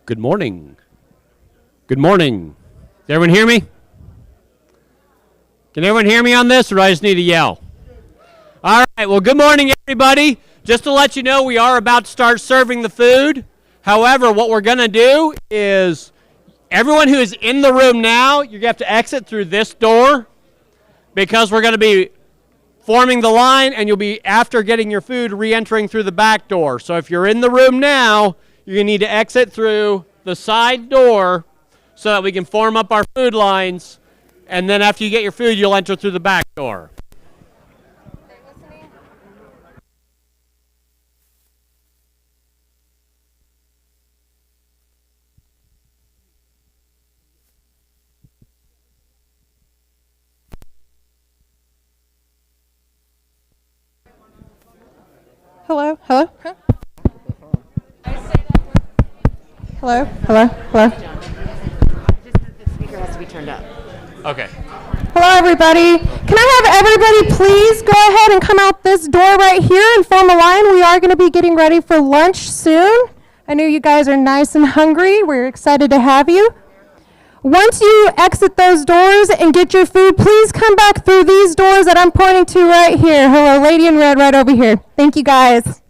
Good morning. Good morning. Can everyone hear me? Can everyone hear me on this, or do I just need to yell? All right, well, good morning, everybody. Just to let you know, we are about to start serving the food. However, what we're going to do is everyone who is in the room now, you're going to have to exit through this door because we're going to be forming the line, and you'll be, after getting your food, re-entering through the back door. So if you're in the room now, you're going to need to exit through the side door so that we can form up our food lines, and then after you get your food, you'll enter through the back door. Hello? Hello? Huh? Hello? Hello? Hello? Just the speaker has to be turned up. Okay. Hello, everybody. Can I have everybody please go ahead and come out this door right here and form a line? We are going to be getting ready for lunch soon. I know you guys are nice and hungry. We're excited to have you. Once you exit those doors and get your food, please come back through these doors that I'm pointing to right here. Hello, lady in red right over here. Thank you, guys.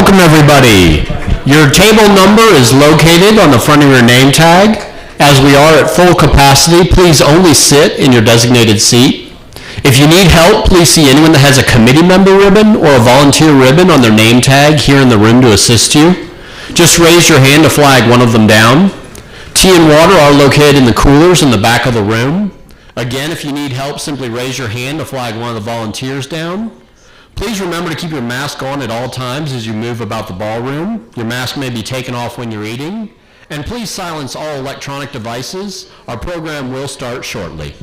Welcome everybody. Your table number is located on the front of your name tag. As we are at full capacity, please only sit in your designated seat. If you need help, please see anyone that has a committee member ribbon or a volunteer ribbon on their name tag here in the room to assist you. Just raise your hand to flag one of them down. Tea and water are located in the coolers in the back of the room. Again, if you need help, simply raise your hand to flag one of the volunteers down. Please remember to keep your mask on at all times as you move about the ballroom. Your mask may be taken off when you're eating. And please silence all electronic devices. Our program will start shortly.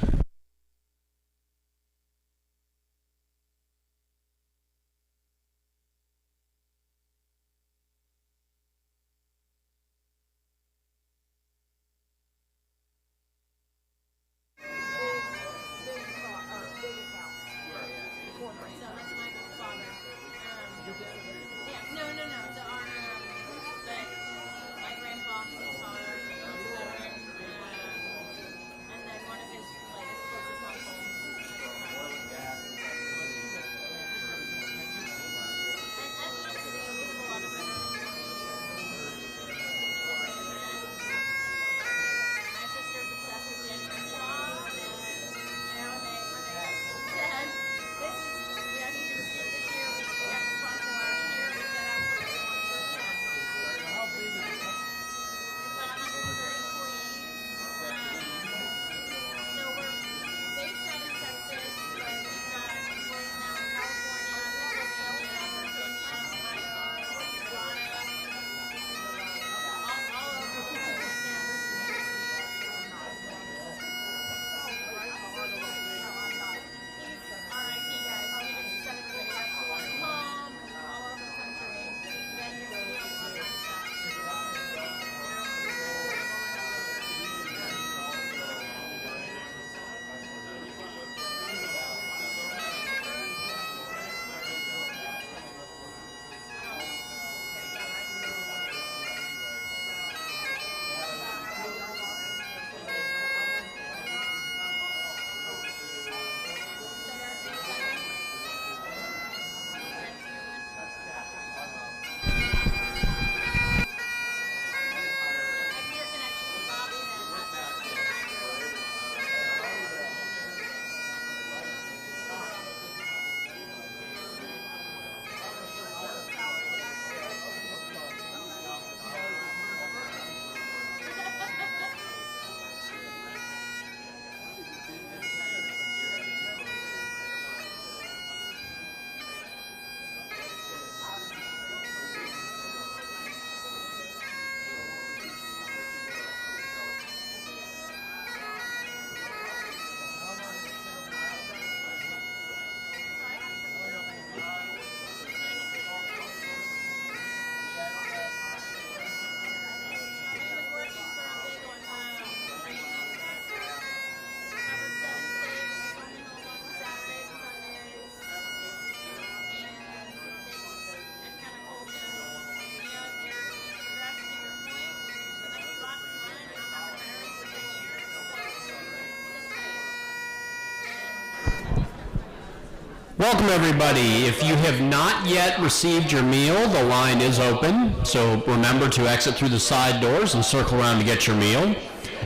Welcome everybody. If you have not yet received your meal, the line is open. So remember to exit through the side doors and circle around to get your meal.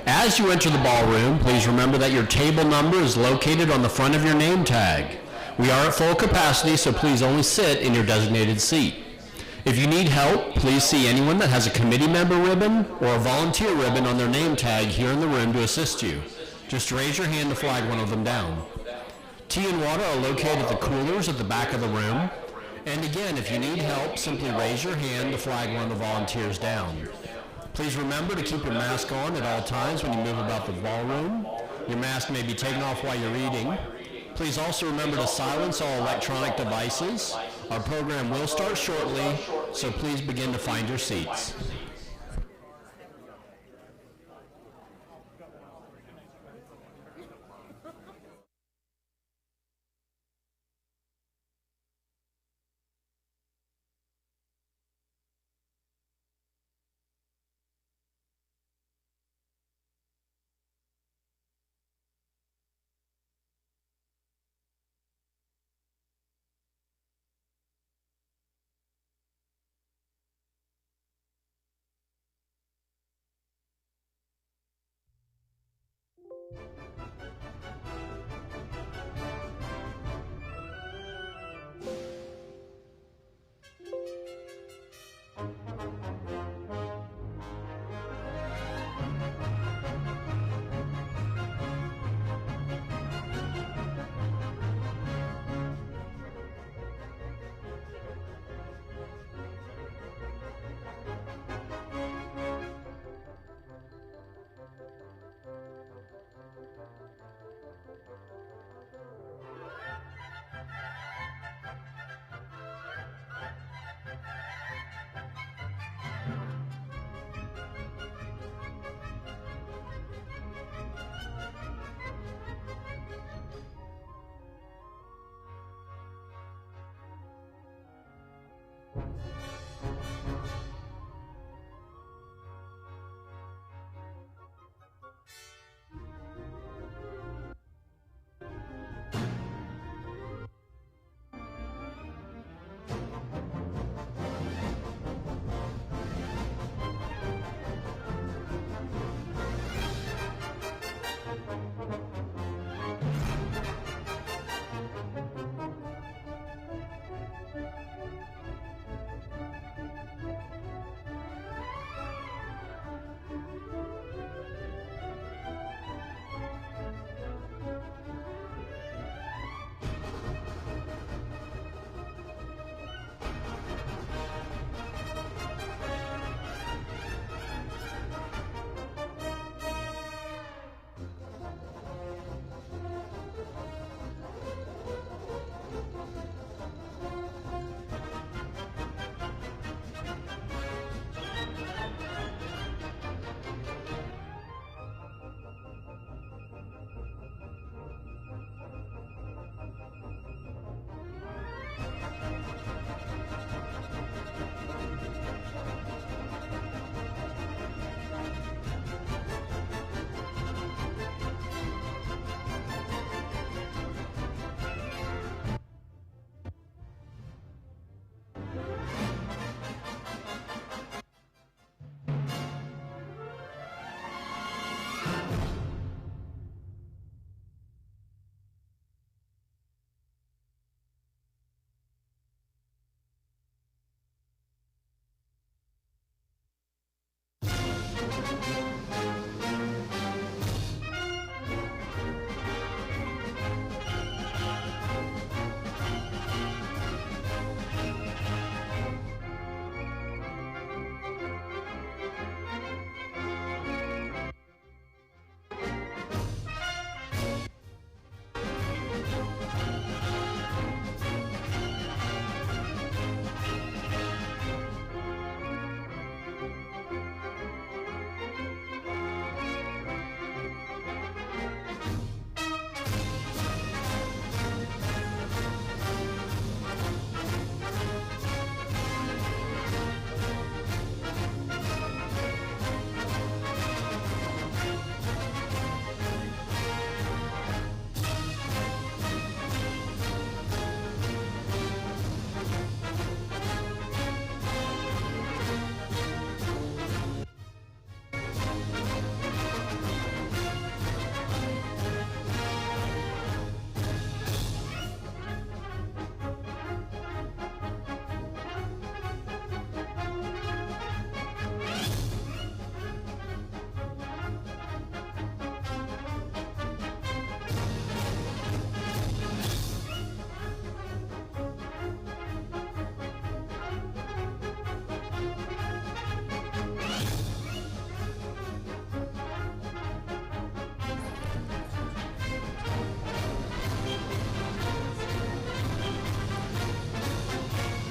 As you enter the ballroom, please remember that your table number is located on the front of your name tag. We are at full capacity, so please only sit in your designated seat. If you need help, please see anyone that has a committee member ribbon or a volunteer ribbon on their name tag here in the room to assist you. Just raise your hand to flag one of them down. Tea and water are located at the coolers at the back of the room. And again, if you need help, simply raise your hand to flag one of the volunteers down. Please remember to keep your mask on at all times when you move about the ballroom. Your mask may be taken off while you're eating. Please also remember to silence all electronic devices. Our program will start shortly, so please begin to find your seats.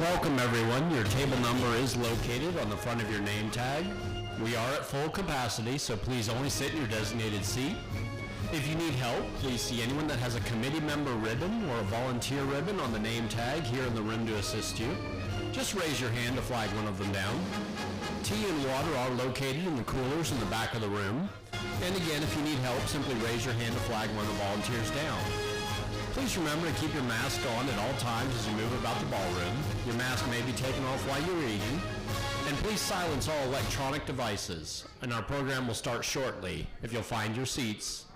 Welcome everyone. Your table number is located on the front of your name tag. We are at full capacity, so please only sit in your designated seat. If you need help, please see anyone that has a committee member ribbon or a volunteer ribbon on the name tag here in the room to assist you. Just raise your hand to flag one of them down. Tea and water are located in the coolers in the back of the room. And again, if you need help, simply raise your hand to flag one of the volunteers down. Please remember to keep your mask on at all times as you move about the ballroom. Your mask may be taken off while you're eating. And please silence all electronic devices. And our program will start shortly. If you'll find your seats.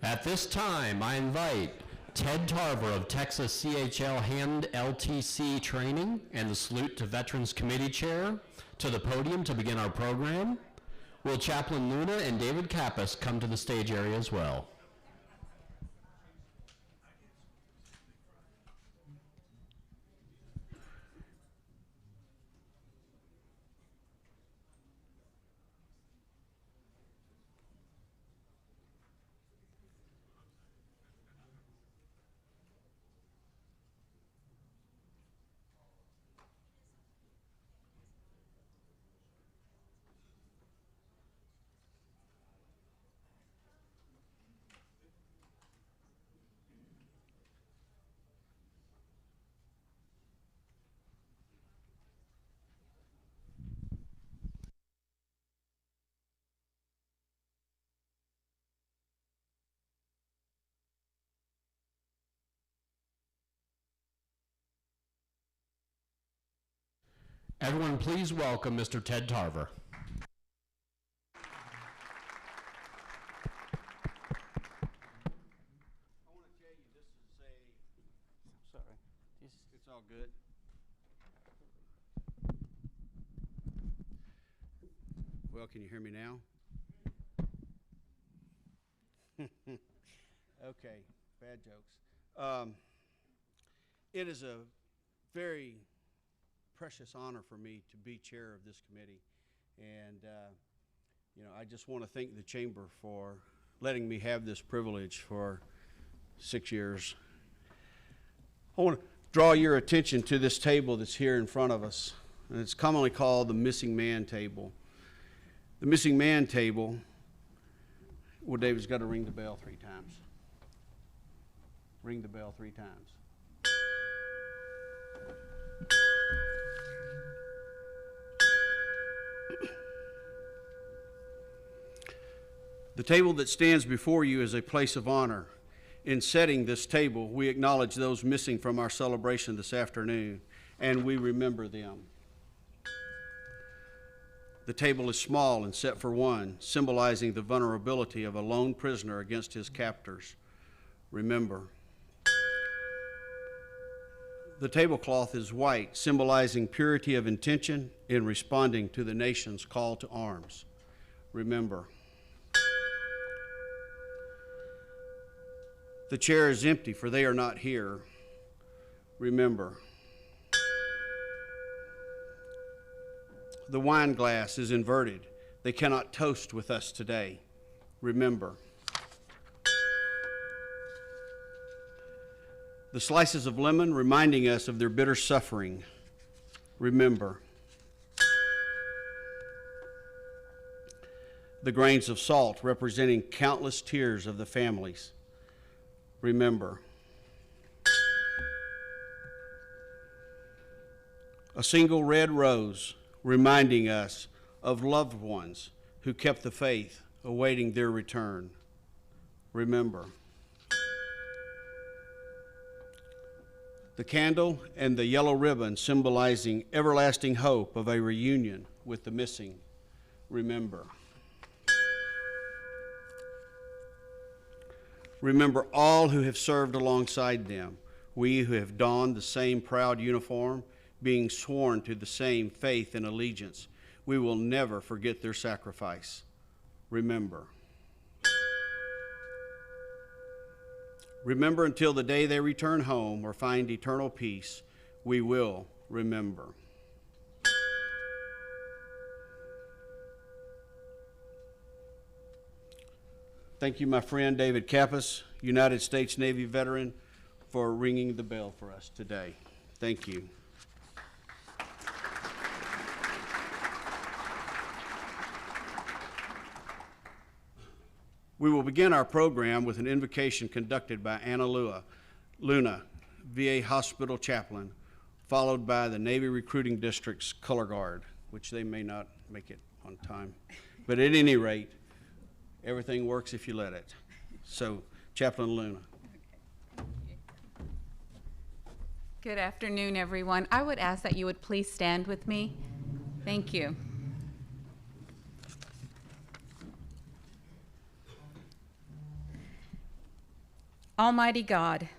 At this time, I invite Ted Tarver of Texas CHL Hand LTC Training and the Salute to Veterans Committee Chair to the podium to begin our program. Will Chaplain Luna and David Kappas come to the stage area as well? Everyone, please welcome Mr. Ted Tarver. I want to tell you, this is sorry. It's all good. Well, can you hear me now? Okay, bad jokes. It is a very precious honor for me to be chair of this committee, and I just want to thank the chamber for letting me have this privilege for 6 years. I want to draw your attention to this table that's here in front of us, and it's commonly called the missing man table. The missing man table, well, David's got to ring the bell 3 times. Ring the bell 3 times. The table that stands before you is a place of honor. In setting this table, we acknowledge those missing from our celebration this afternoon, and we remember them. The table is small and set for one, symbolizing the vulnerability of a lone prisoner against his captors. Remember. The tablecloth is white, symbolizing purity of intention in responding to the nation's call to arms. Remember. The chair is empty, for they are not here. Remember. The wine glass is inverted. They cannot toast with us today. Remember. The slices of lemon reminding us of their bitter suffering. Remember. The grains of salt representing countless tears of the families. Remember. A single red rose reminding us of loved ones who kept the faith, awaiting their return. Remember. The candle and the yellow ribbon symbolizing everlasting hope of a reunion with the missing. Remember. Remember all who have served alongside them, we who have donned the same proud uniform, being sworn to the same faith and allegiance. We will never forget their sacrifice. Remember. Remember until the day they return home or find eternal peace. We will remember. Thank you, my friend David Kappas, United States Navy veteran, for ringing the bell for us today. Thank you. We will begin our program with an invocation conducted by Anna Luna, VA Hospital Chaplain, followed by the Navy Recruiting District's Color Guard, which they may not make it on time. But at any rate, everything works if you let it. So, Chaplain Luna. Good afternoon, everyone. I would ask that you would please stand with me. Thank you. Almighty God,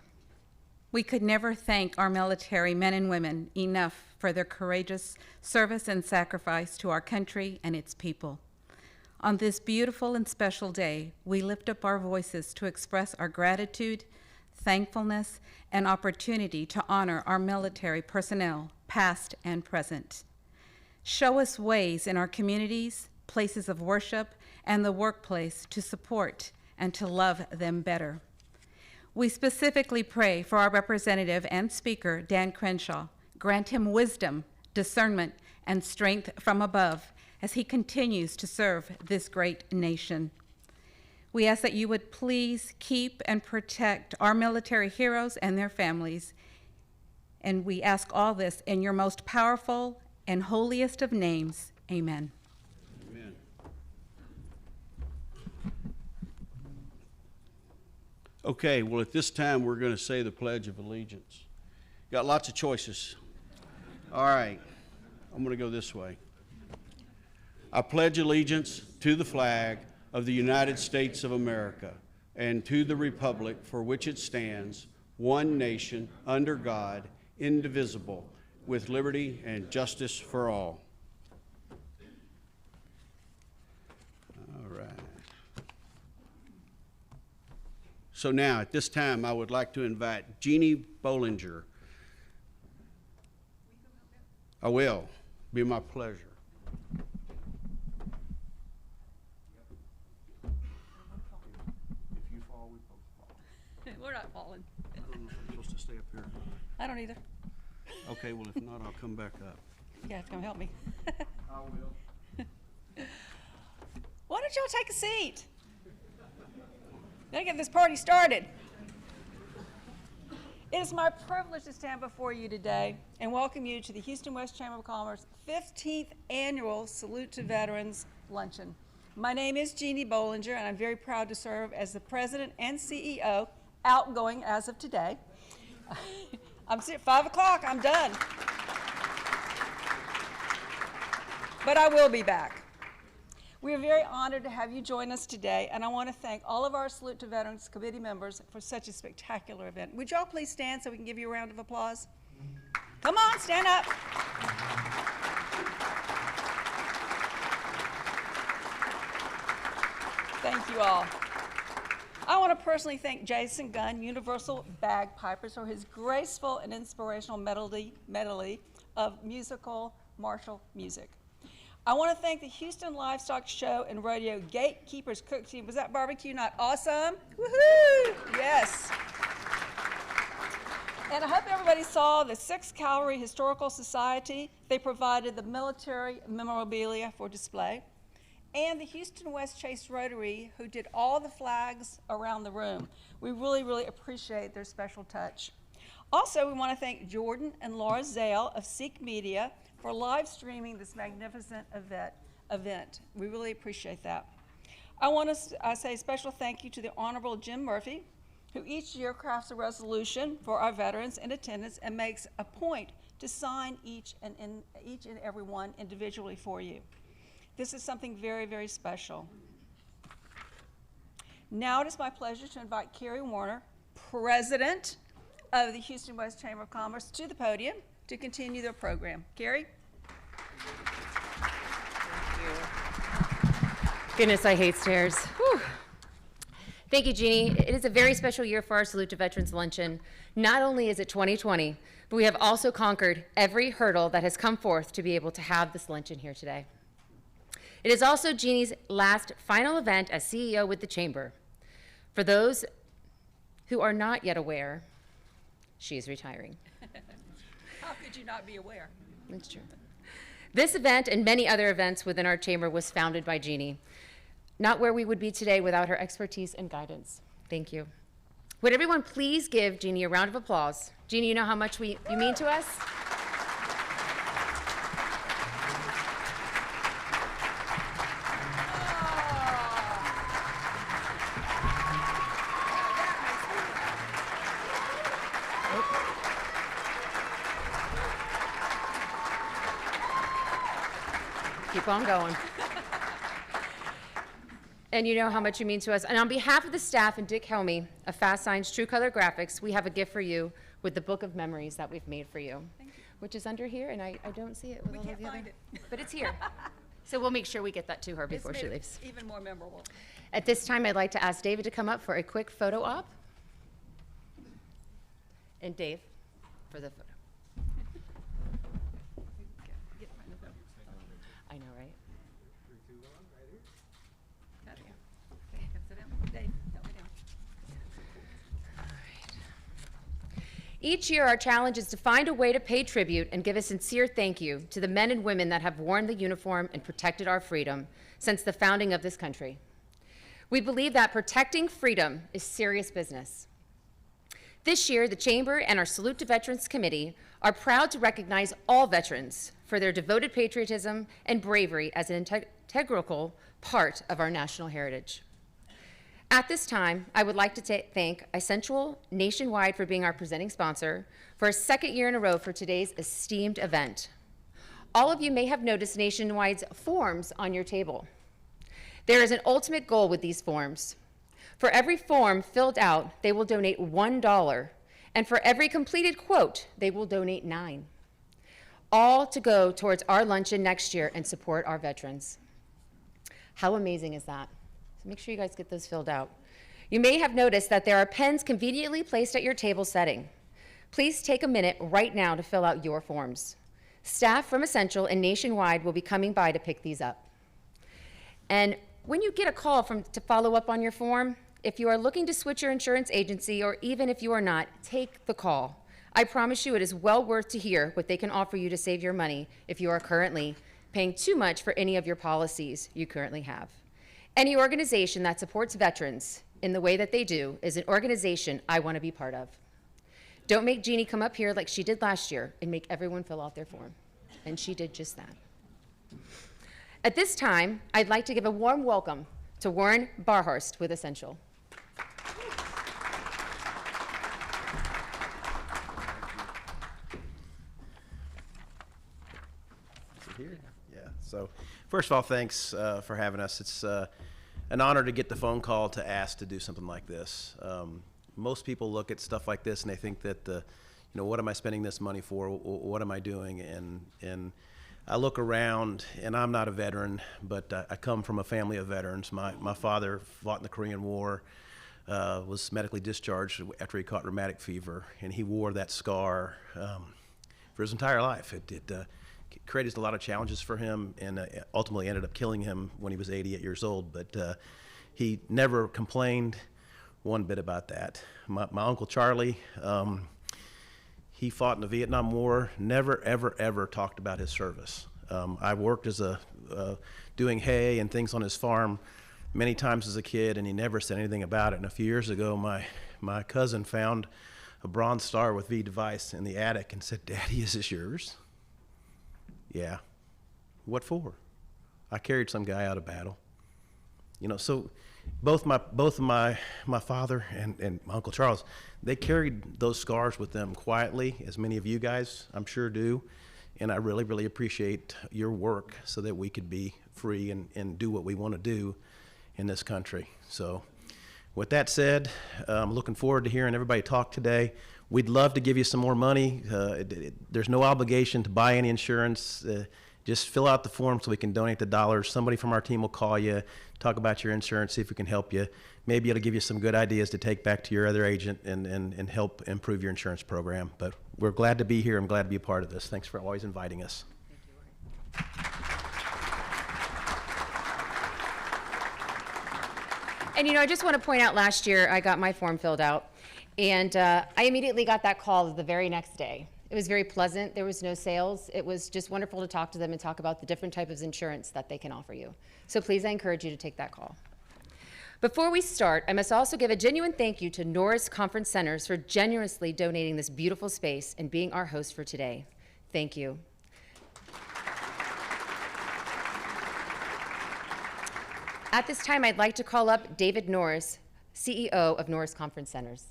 we could never thank our military men and women enough for their courageous service and sacrifice to our country and its people. On this beautiful and special day, we lift up our voices to express our gratitude, thankfulness, and opportunity to honor our military personnel, past and present. Show us ways in our communities, places of worship, and the workplace to support and to love them better. We specifically pray for our representative and speaker, Dan Crenshaw. Grant him wisdom, discernment, and strength from above as he continues to serve this great nation. We ask that you would please keep and protect our military heroes and their families. And we ask all this in your most powerful and holiest of names. Amen. Amen. Okay, well, at this time, we're going to say the Pledge of Allegiance. Got lots of choices. All right, I'm going to go this way. I pledge allegiance to the flag of the United States of America and to the republic for which it stands, one nation, under God, indivisible, with liberty and justice for all. All right. So now, at this time, I would like to invite Jeannie Bollinger. I will. Be my pleasure. If you fall, we both fall. We're not falling. I don't know if I'm supposed to stay up here. I don't either. Okay, well, if not, I'll come back up. Yeah, it's gonna help me. I will. Why don't y'all take a seat? Gotta get this party started. It is my privilege to stand before you today and welcome you to the Houston West Chamber of Commerce 15th Annual Salute to Veterans Luncheon. My name is Jeannie Bollinger, and I'm very proud to serve as the President and CEO, outgoing as of today. I'm at 5 o'clock, I'm done. But I will be back. We are very honored to have you join us today, and I want to thank all of our Salute to Veterans Committee members for such a spectacular event. Would y'all please stand so we can give you a round of applause? Come on, stand up. Thank you all. I want to personally thank Jason Gunn, Universal Bagpipers, for his graceful and inspirational medley of musical martial music. I want to thank the Houston Livestock Show and Rodeo Gatekeepers Cook Team. Was that barbecue not awesome? Woohoo! Yes. And I hope everybody saw the 6th Cavalry Historical Society. They provided the military memorabilia for display. And the Houston West Chase Rotary, who did all the flags around the room. We really, really appreciate their special touch. Also, we want to thank Jordan and Laura Zale of Seek Media for live streaming this magnificent event. We really appreciate that. I want to say a special thank you to the Honorable Jim Murphy, who each year crafts a resolution for our veterans in attendance and makes a point to sign each and every one individually for you. This is something very, very special. Now it is my pleasure to invite Carrie Warner, President of the Houston West Chamber of Commerce, to the podium to continue their program. Carrie? Thank you. Goodness, I hate stairs. Whew. Thank you, Jeannie. It is a very special year for our Salute to Veterans Luncheon. Not only is it 2020, but we have also conquered every hurdle that has come forth to be able to have this luncheon here today. It is also Jeannie's last final event as CEO with the Chamber. For those who are not yet aware, she is retiring. How could you not be aware? That's true. This event and many other events within our chamber was founded by Jeannie. Not where we would be today without her expertise and guidance. Thank you. Would everyone please give Jeannie a round of applause? Jeannie, you know how much you mean to us? Keep on going. And you know how much you mean to us. And on behalf of the staff and Dick Helmy of Fast Signs True Color Graphics, we have a gift for you with the book of memories that we've made for you, which is under here, and I don't see it. With all can't of the find other, it. But it's here. So we'll make sure we get that to her before she leaves. Even more memorable. At this time, I'd like to ask David to come up for a quick photo op. And Dave for the photo. I know, right? Each year, our challenge is to find a way to pay tribute and give a sincere thank you to the men and women that have worn the uniform and protected our freedom since the founding of this country. We believe that protecting freedom is serious business. This year, the Chamber and our Salute to Veterans Committee are proud to recognize all veterans for their devoted patriotism and bravery as an integral part of our national heritage. At this time, I would like to thank Iscential Nationwide for being our presenting sponsor for a second year in a row for today's esteemed event. All of you may have noticed Nationwide's forms on your table. There is an ultimate goal with these forms. For every form filled out, they will donate $1, and for every completed quote, they will donate 9. All to go towards our luncheon next year and support our veterans. How amazing is that? So make sure you guys get those filled out. You may have noticed that there are pens conveniently placed at your table setting. Please take a minute right now to fill out your forms. Staff from Iscential and Nationwide will be coming by to pick these up. And when you get a call to follow up on your form, if you are looking to switch your insurance agency, or even if you are not, take the call. I promise you it is well worth to hear what they can offer you to save your money if you are currently paying too much for any of your policies you currently have. Any organization that supports veterans in the way that they do is an organization I want to be part of. Don't make Jeannie come up here like she did last year and make everyone fill out their form. And she did just that. At this time, I'd like to give a warm welcome to Warren Barhorst with Iscential. Here? Yeah. So, first of all, thanks for having us. It's an honor to get the phone call to ask to do something like this. Most people look at stuff like this and they think that, what am I spending this money for? What am I doing? And I look around, and I'm not a veteran, but I come from a family of veterans. My father fought in the Korean War, was medically discharged after he caught rheumatic fever, and he wore that scar for his entire life. It created a lot of challenges for him, and ultimately ended up killing him when he was 88 years old. But he never complained one bit about that. My Uncle Charlie, he fought in the Vietnam War, never, ever, ever talked about his service. I worked as doing hay and things on his farm many times as a kid, and he never said anything about it. And a few years ago, my cousin found a Bronze Star with V device in the attic and said, "Daddy, is this yours?" "Yeah." "What for?" "I carried some guy out of battle." So both my father and my Uncle Charles, they carried those scars with them quietly, as many of you guys I'm sure do. And I really, really appreciate your work so that we could be free and do what we want to do in this country. So with that said, I'm looking forward to hearing everybody talk today. We'd love to give you some more money. There's no obligation to buy any insurance. Just fill out the form so we can donate the dollars. Somebody from our team will call you, talk about your insurance, see if we can help you. Maybe it'll give you some good ideas to take back to your other agent and help improve your insurance program. But we're glad to be here. I'm glad to be a part of this. Thanks for always inviting us. And I just want to point out, last year I got my form filled out, and I immediately got that call the very next day. It was very pleasant. There was no sales. It was just wonderful to talk to them and talk about the different types of insurance that they can offer you. So please, I encourage you to take that call. Before we start, I must also give a genuine thank you to Norris Conference Centers for generously donating this beautiful space and being our host for today. Thank you. At this time, I'd like to call up David Norris, CEO of Norris Conference Centers.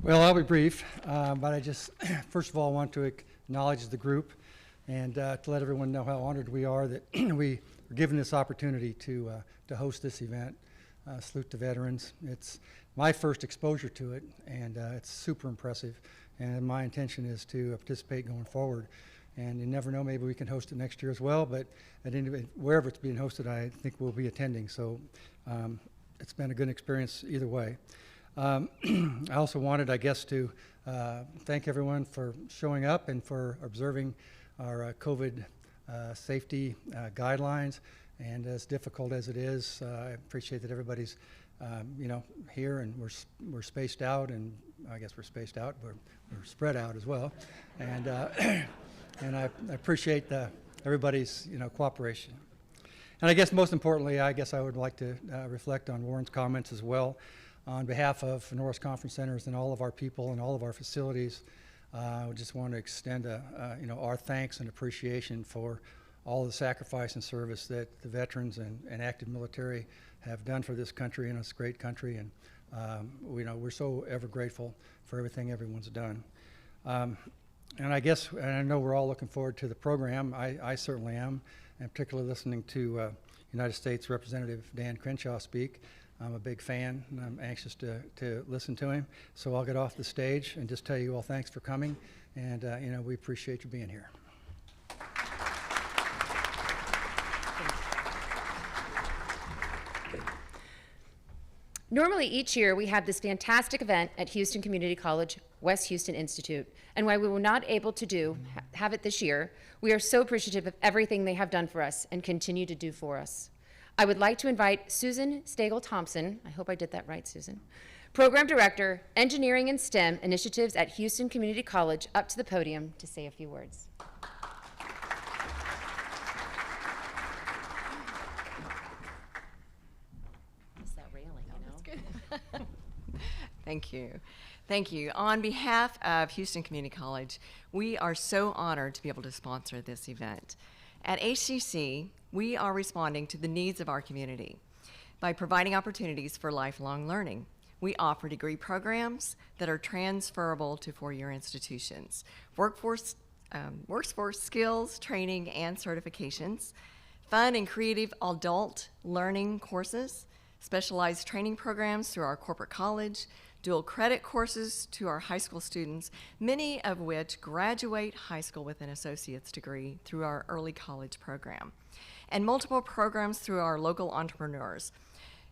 Well, I'll be brief, but I just, first of all, want to acknowledge the group and to let everyone know how honored we are that we were given this opportunity to host this event. Salute to Veterans. It's my first exposure to it, and it's super impressive. And my intention is to participate going forward. And you never know, maybe we can host it next year as well, but wherever it's being hosted, I think we'll be attending. So it's been a good experience either way. I also wanted, I guess, to thank everyone for showing up and for observing our COVID safety guidelines. And as difficult as it is, I appreciate that everybody's, here, and we're spaced out, and I guess we're spaced out, but we're spread out as well. And and I appreciate everybody's, cooperation. And I guess most importantly, I would like to reflect on Warren's comments as well. On behalf of Norris Conference Centers and all of our people and all of our facilities, I just want to extend our thanks and appreciation for all the sacrifice and service that the veterans and active military have done for this country and this great country. And we're so ever grateful for everything everyone's done. And I know we're all looking forward to the program. I certainly am, and particularly listening to United States Representative Dan Crenshaw speak. I'm a big fan, and I'm anxious to listen to him. So I'll get off the stage and just tell you all thanks for coming, and we appreciate you being here. Normally each year we have this fantastic event at Houston Community College West Houston Institute, and while we were not able to have it this year, we are so appreciative of everything they have done for us and continue to do for us. I would like to invite Susan Stagel-Thompson, I hope I did that right, Susan, Program Director, Engineering and STEM Initiatives at Houston Community College, up to the podium to say a few words. Thank you. Thank you. On behalf of Houston Community College, we are so honored to be able to sponsor this event. At HCC, we are responding to the needs of our community by providing opportunities for lifelong learning. We offer degree programs that are transferable to four-year institutions, workforce skills, training, and certifications, fun and creative adult learning courses, specialized training programs through our corporate college, dual credit courses to our high school students, many of which graduate high school with an associate's degree through our early college program, and multiple programs through our local entrepreneurs.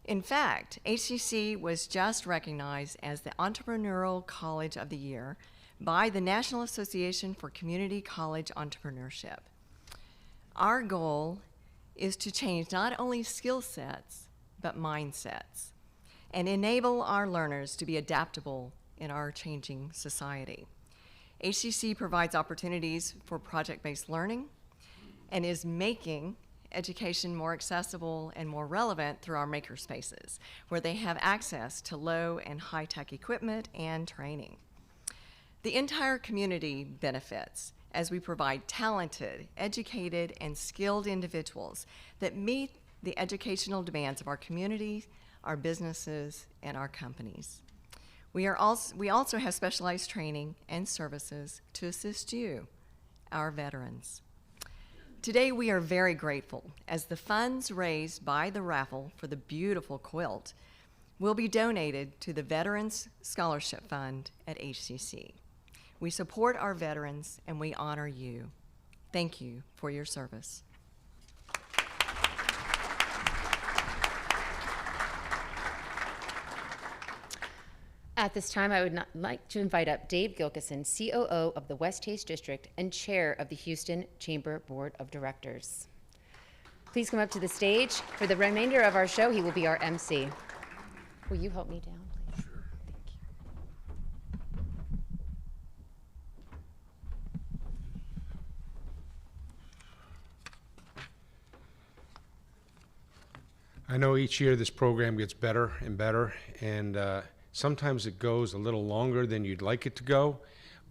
In fact, HCC was just recognized as the Entrepreneurial College of the Year by the National Association for Community College Entrepreneurship. Our goal is to change not only skill sets, but mindsets, and enable our learners to be adaptable in our changing society. HCC provides opportunities for project-based learning and is making education more accessible and more relevant through our maker spaces, where they have access to low and high-tech equipment and training. The entire community benefits as we provide talented, educated, and skilled individuals that meet the educational demands of our community, our businesses, and our companies. We also have specialized training and services to assist you, our veterans. Today we are very grateful as the funds raised by the raffle for the beautiful quilt will be donated to the Veterans Scholarship Fund at HCC. We support our veterans and we honor you. Thank you for your service. At this time, I would like to invite up Dave Gilkison, COO of the West Hays District and Chair of the Houston Chamber Board of Directors. Please come up to the stage. For the remainder of our show, he will be our MC. Will you help me down, please? Sure. Thank you. I know each year this program gets better and better, and sometimes it goes a little longer than you'd like it to go,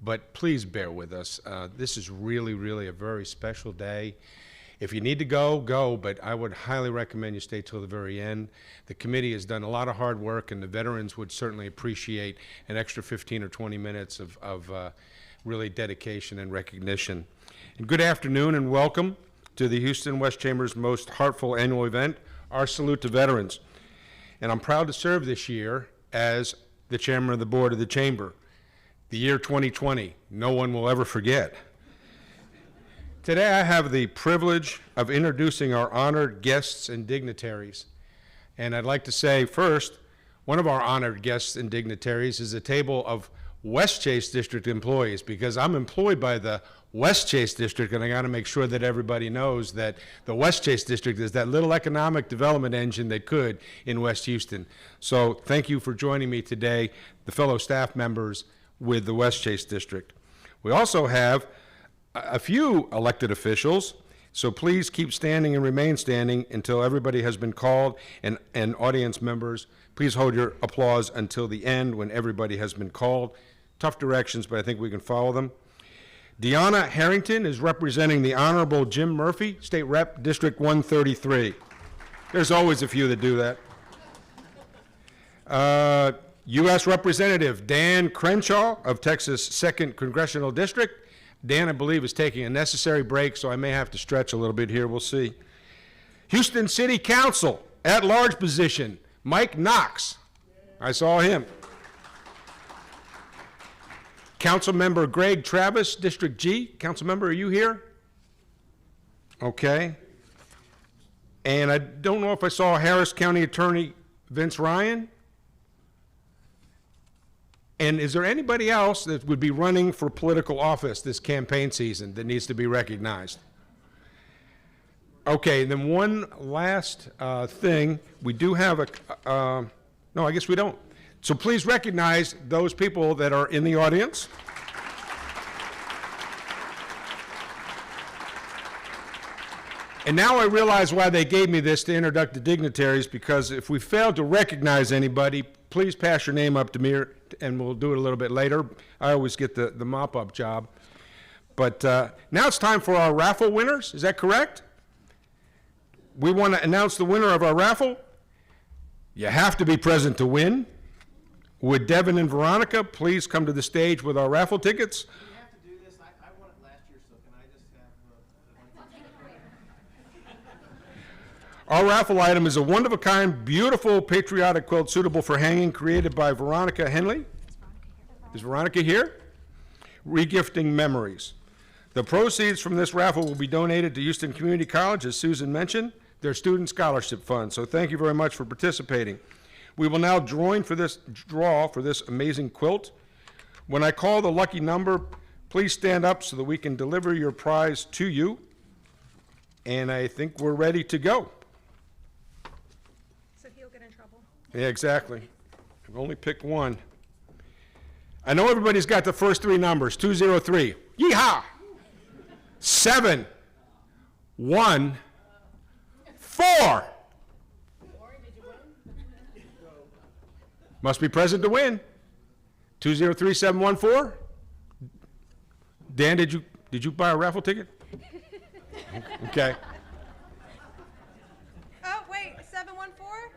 but please bear with us. This is really, really a very special day. If you need to go, go, but I would highly recommend you stay till the very end. The committee has done a lot of hard work, and the veterans would certainly appreciate an extra 15 or 20 minutes of really dedication and recognition. And good afternoon and welcome to the Houston West Chamber's most heartfelt annual event, our Salute to Veterans. And I'm proud to serve this year as the chairman of the board of the chamber. The year 2020, no one will ever forget. Today I have the privilege of introducing our honored guests and dignitaries. And I'd like to say first, one of our honored guests and dignitaries is a table of West Chase District employees, because I'm employed by the West Chase District, and I got to make sure that everybody knows that the West Chase District is that little economic development engine that could in West Houston. So thank you for joining me today, the fellow staff members with the West Chase District. We also have a few elected officials, so please keep standing and remain standing until everybody has been called, and audience members, please hold your applause until the end when everybody has been called. Tough directions, but I think we can follow them. Deanna Harrington is representing the Honorable Jim Murphy, State Rep, District 133. There's always a few that do that. U.S. Representative Dan Crenshaw of Texas 2nd Congressional District. Dan, I believe, is taking a necessary break, so I may have to stretch a little bit here. We'll see. Houston City Council, at-large position, Mike Knox. I saw him. Councilmember Greg Travis, District G. Councilmember, are you here? Okay. And I don't know if I saw Harris County Attorney Vince Ryan. And is there anybody else that would be running for political office this campaign season that needs to be recognized? Okay, and then one last thing. We do have no, I guess we don't. So please recognize those people that are in the audience. And now I realize why they gave me this to introduce the dignitaries, because if we fail to recognize anybody, please pass your name up to me, and we'll do it a little bit later. I always get the mop-up job. But now it's time for our raffle winners. Is that correct? We want to announce the winner of our raffle. You have to be present to win. Would Devin and Veronica please come to the stage with our raffle tickets? Do you have to do this? I won it last year, so can I just have Our raffle item is a one-of-a-kind, beautiful patriotic quilt suitable for hanging, created by Veronica Henley. Is Veronica here? Regifting Memories. The proceeds from this raffle will be donated to Houston Community College, as Susan mentioned, their student scholarship fund. So thank you very much for participating. We will now draw for this amazing quilt. When I call the lucky number, please stand up so that we can deliver your prize to you. And I think we're ready to go. So he'll get in trouble. Yeah, exactly. I've only picked one. I know everybody's got the first three numbers. 203. Yeehaw! 7, 1, 4. Must be present to win. 203714. Dan, did you buy a raffle ticket? Okay. Oh, wait, 714?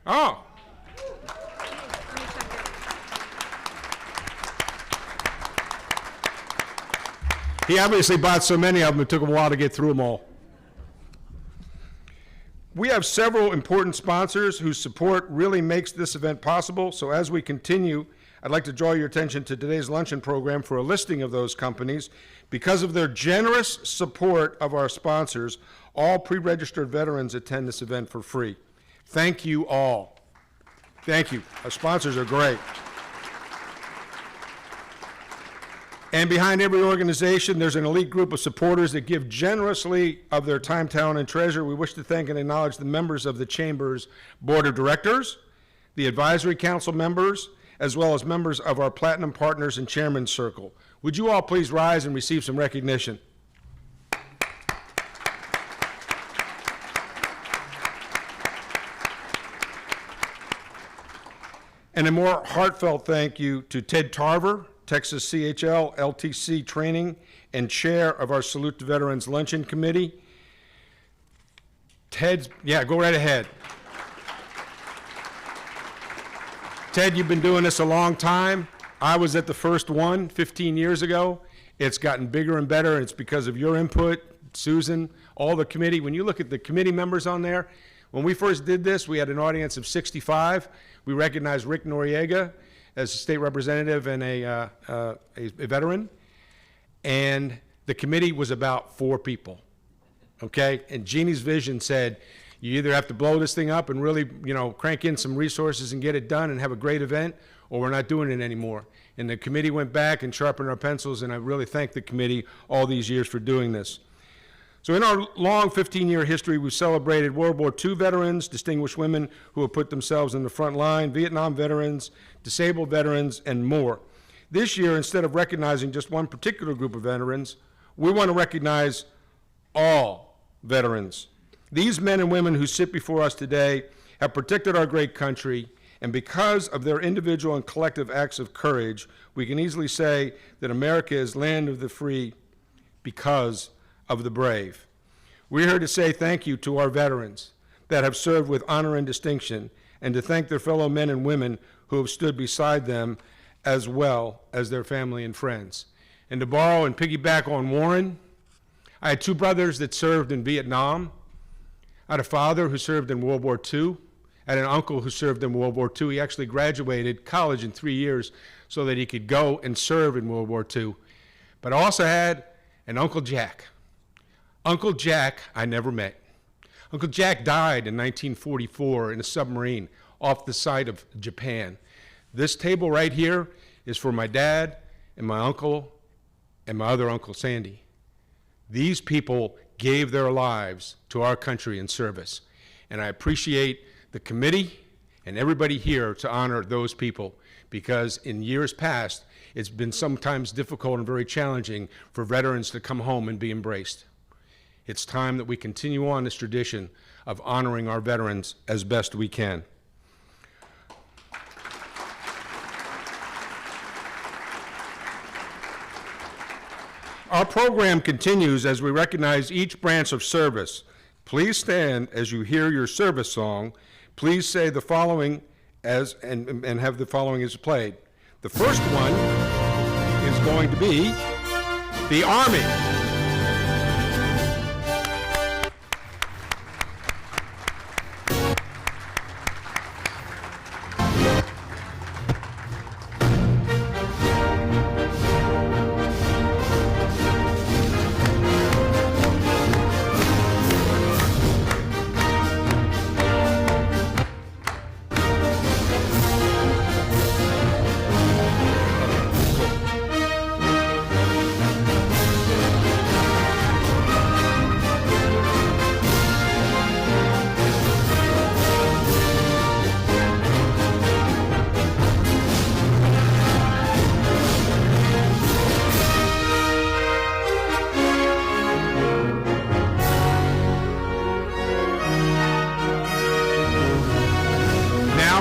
Oh. He obviously bought so many of them, it took him a while to get through them all. We have several important sponsors whose support really makes this event possible. So as we continue, I'd like to draw your attention to today's luncheon program for a listing of those companies. Because of their generous support of our sponsors, all pre-registered veterans attend this event for free. Thank you all. Thank you. Our sponsors are great. And behind every organization, there's an elite group of supporters that give generously of their time, talent, and treasure. We wish to thank and acknowledge the members of the Chamber's Board of Directors, the Advisory Council members, as well as members of our Platinum Partners and Chairman's Circle. Would you all please rise and receive some recognition? And a more heartfelt thank you to Ted Tarver, Texas CHL LTC Training and Chair of our Salute to Veterans Luncheon Committee, Yeah, go right ahead. Ted, you've been doing this a long time. I was at the first one 15 years ago. It's gotten bigger and better, and it's because of your input, Susan, all the committee. When you look at the committee members on there, when we first did this, we had an audience of 65. We recognized Rick Noriega as a state representative and a veteran, and the committee was about 4 people, okay? And Jeannie's vision said, you either have to blow this thing up and really, crank in some resources and get it done and have a great event, or we're not doing it anymore. And the committee went back and sharpened our pencils, and I really thank the committee all these years for doing this. So in our long 15-year history, we've celebrated World War II veterans, distinguished women who have put themselves in the front line, Vietnam veterans, disabled veterans, and more. This year, instead of recognizing just one particular group of veterans, we want to recognize all veterans. These men and women who sit before us today have protected our great country, and because of their individual and collective acts of courage, we can easily say that America is land of the free because of the brave. We're here to say thank you to our veterans that have served with honor and distinction, and to thank their fellow men and women who have stood beside them, as well as their family and friends. And to borrow and piggyback on Warren, I had 2 brothers that served in Vietnam. I had a father who served in World War II. I had an uncle who served in World War II. He actually graduated college in 3 years so that he could go and serve in World War II. But I also had an Uncle Jack. Uncle Jack I never met. Uncle Jack died in 1944 in a submarine off the side of Japan. This table right here is for my dad and my uncle and my other Uncle Sandy. These people gave their lives to our country in service. And I appreciate the committee and everybody here to honor those people, because in years past, it's been sometimes difficult and very challenging for veterans to come home and be embraced. It's time that we continue on this tradition of honoring our veterans as best we can. Our program continues as we recognize each branch of service. Please stand as you hear your service song. Please say the following and have the following as played. The first one is going to be the Army.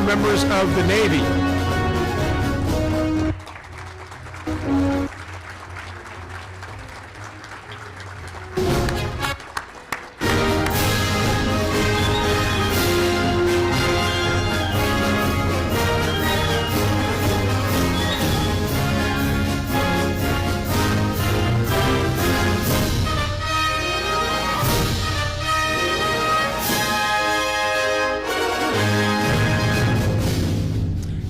Members of the Navy.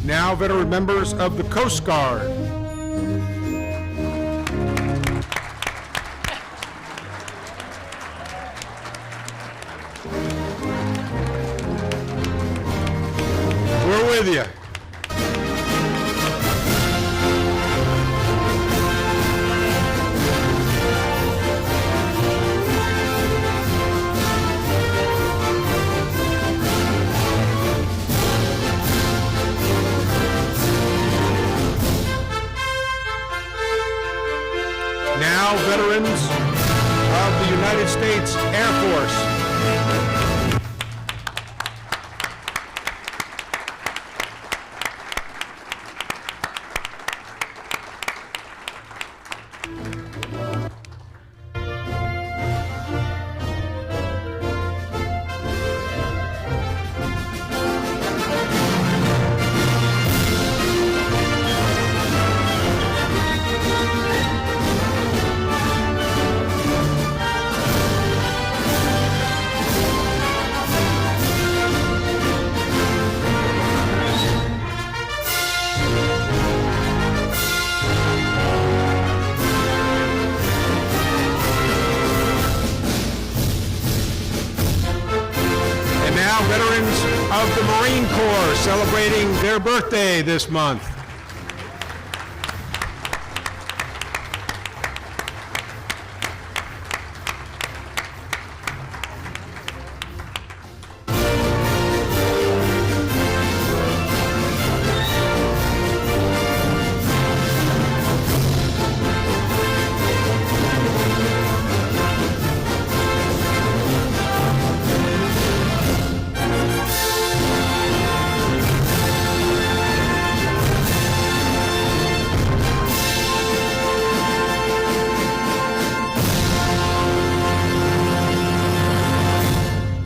Now veteran members of the Coast Guard. We're with you. Now veterans of the United States Air Force. celebrating their birthday this month.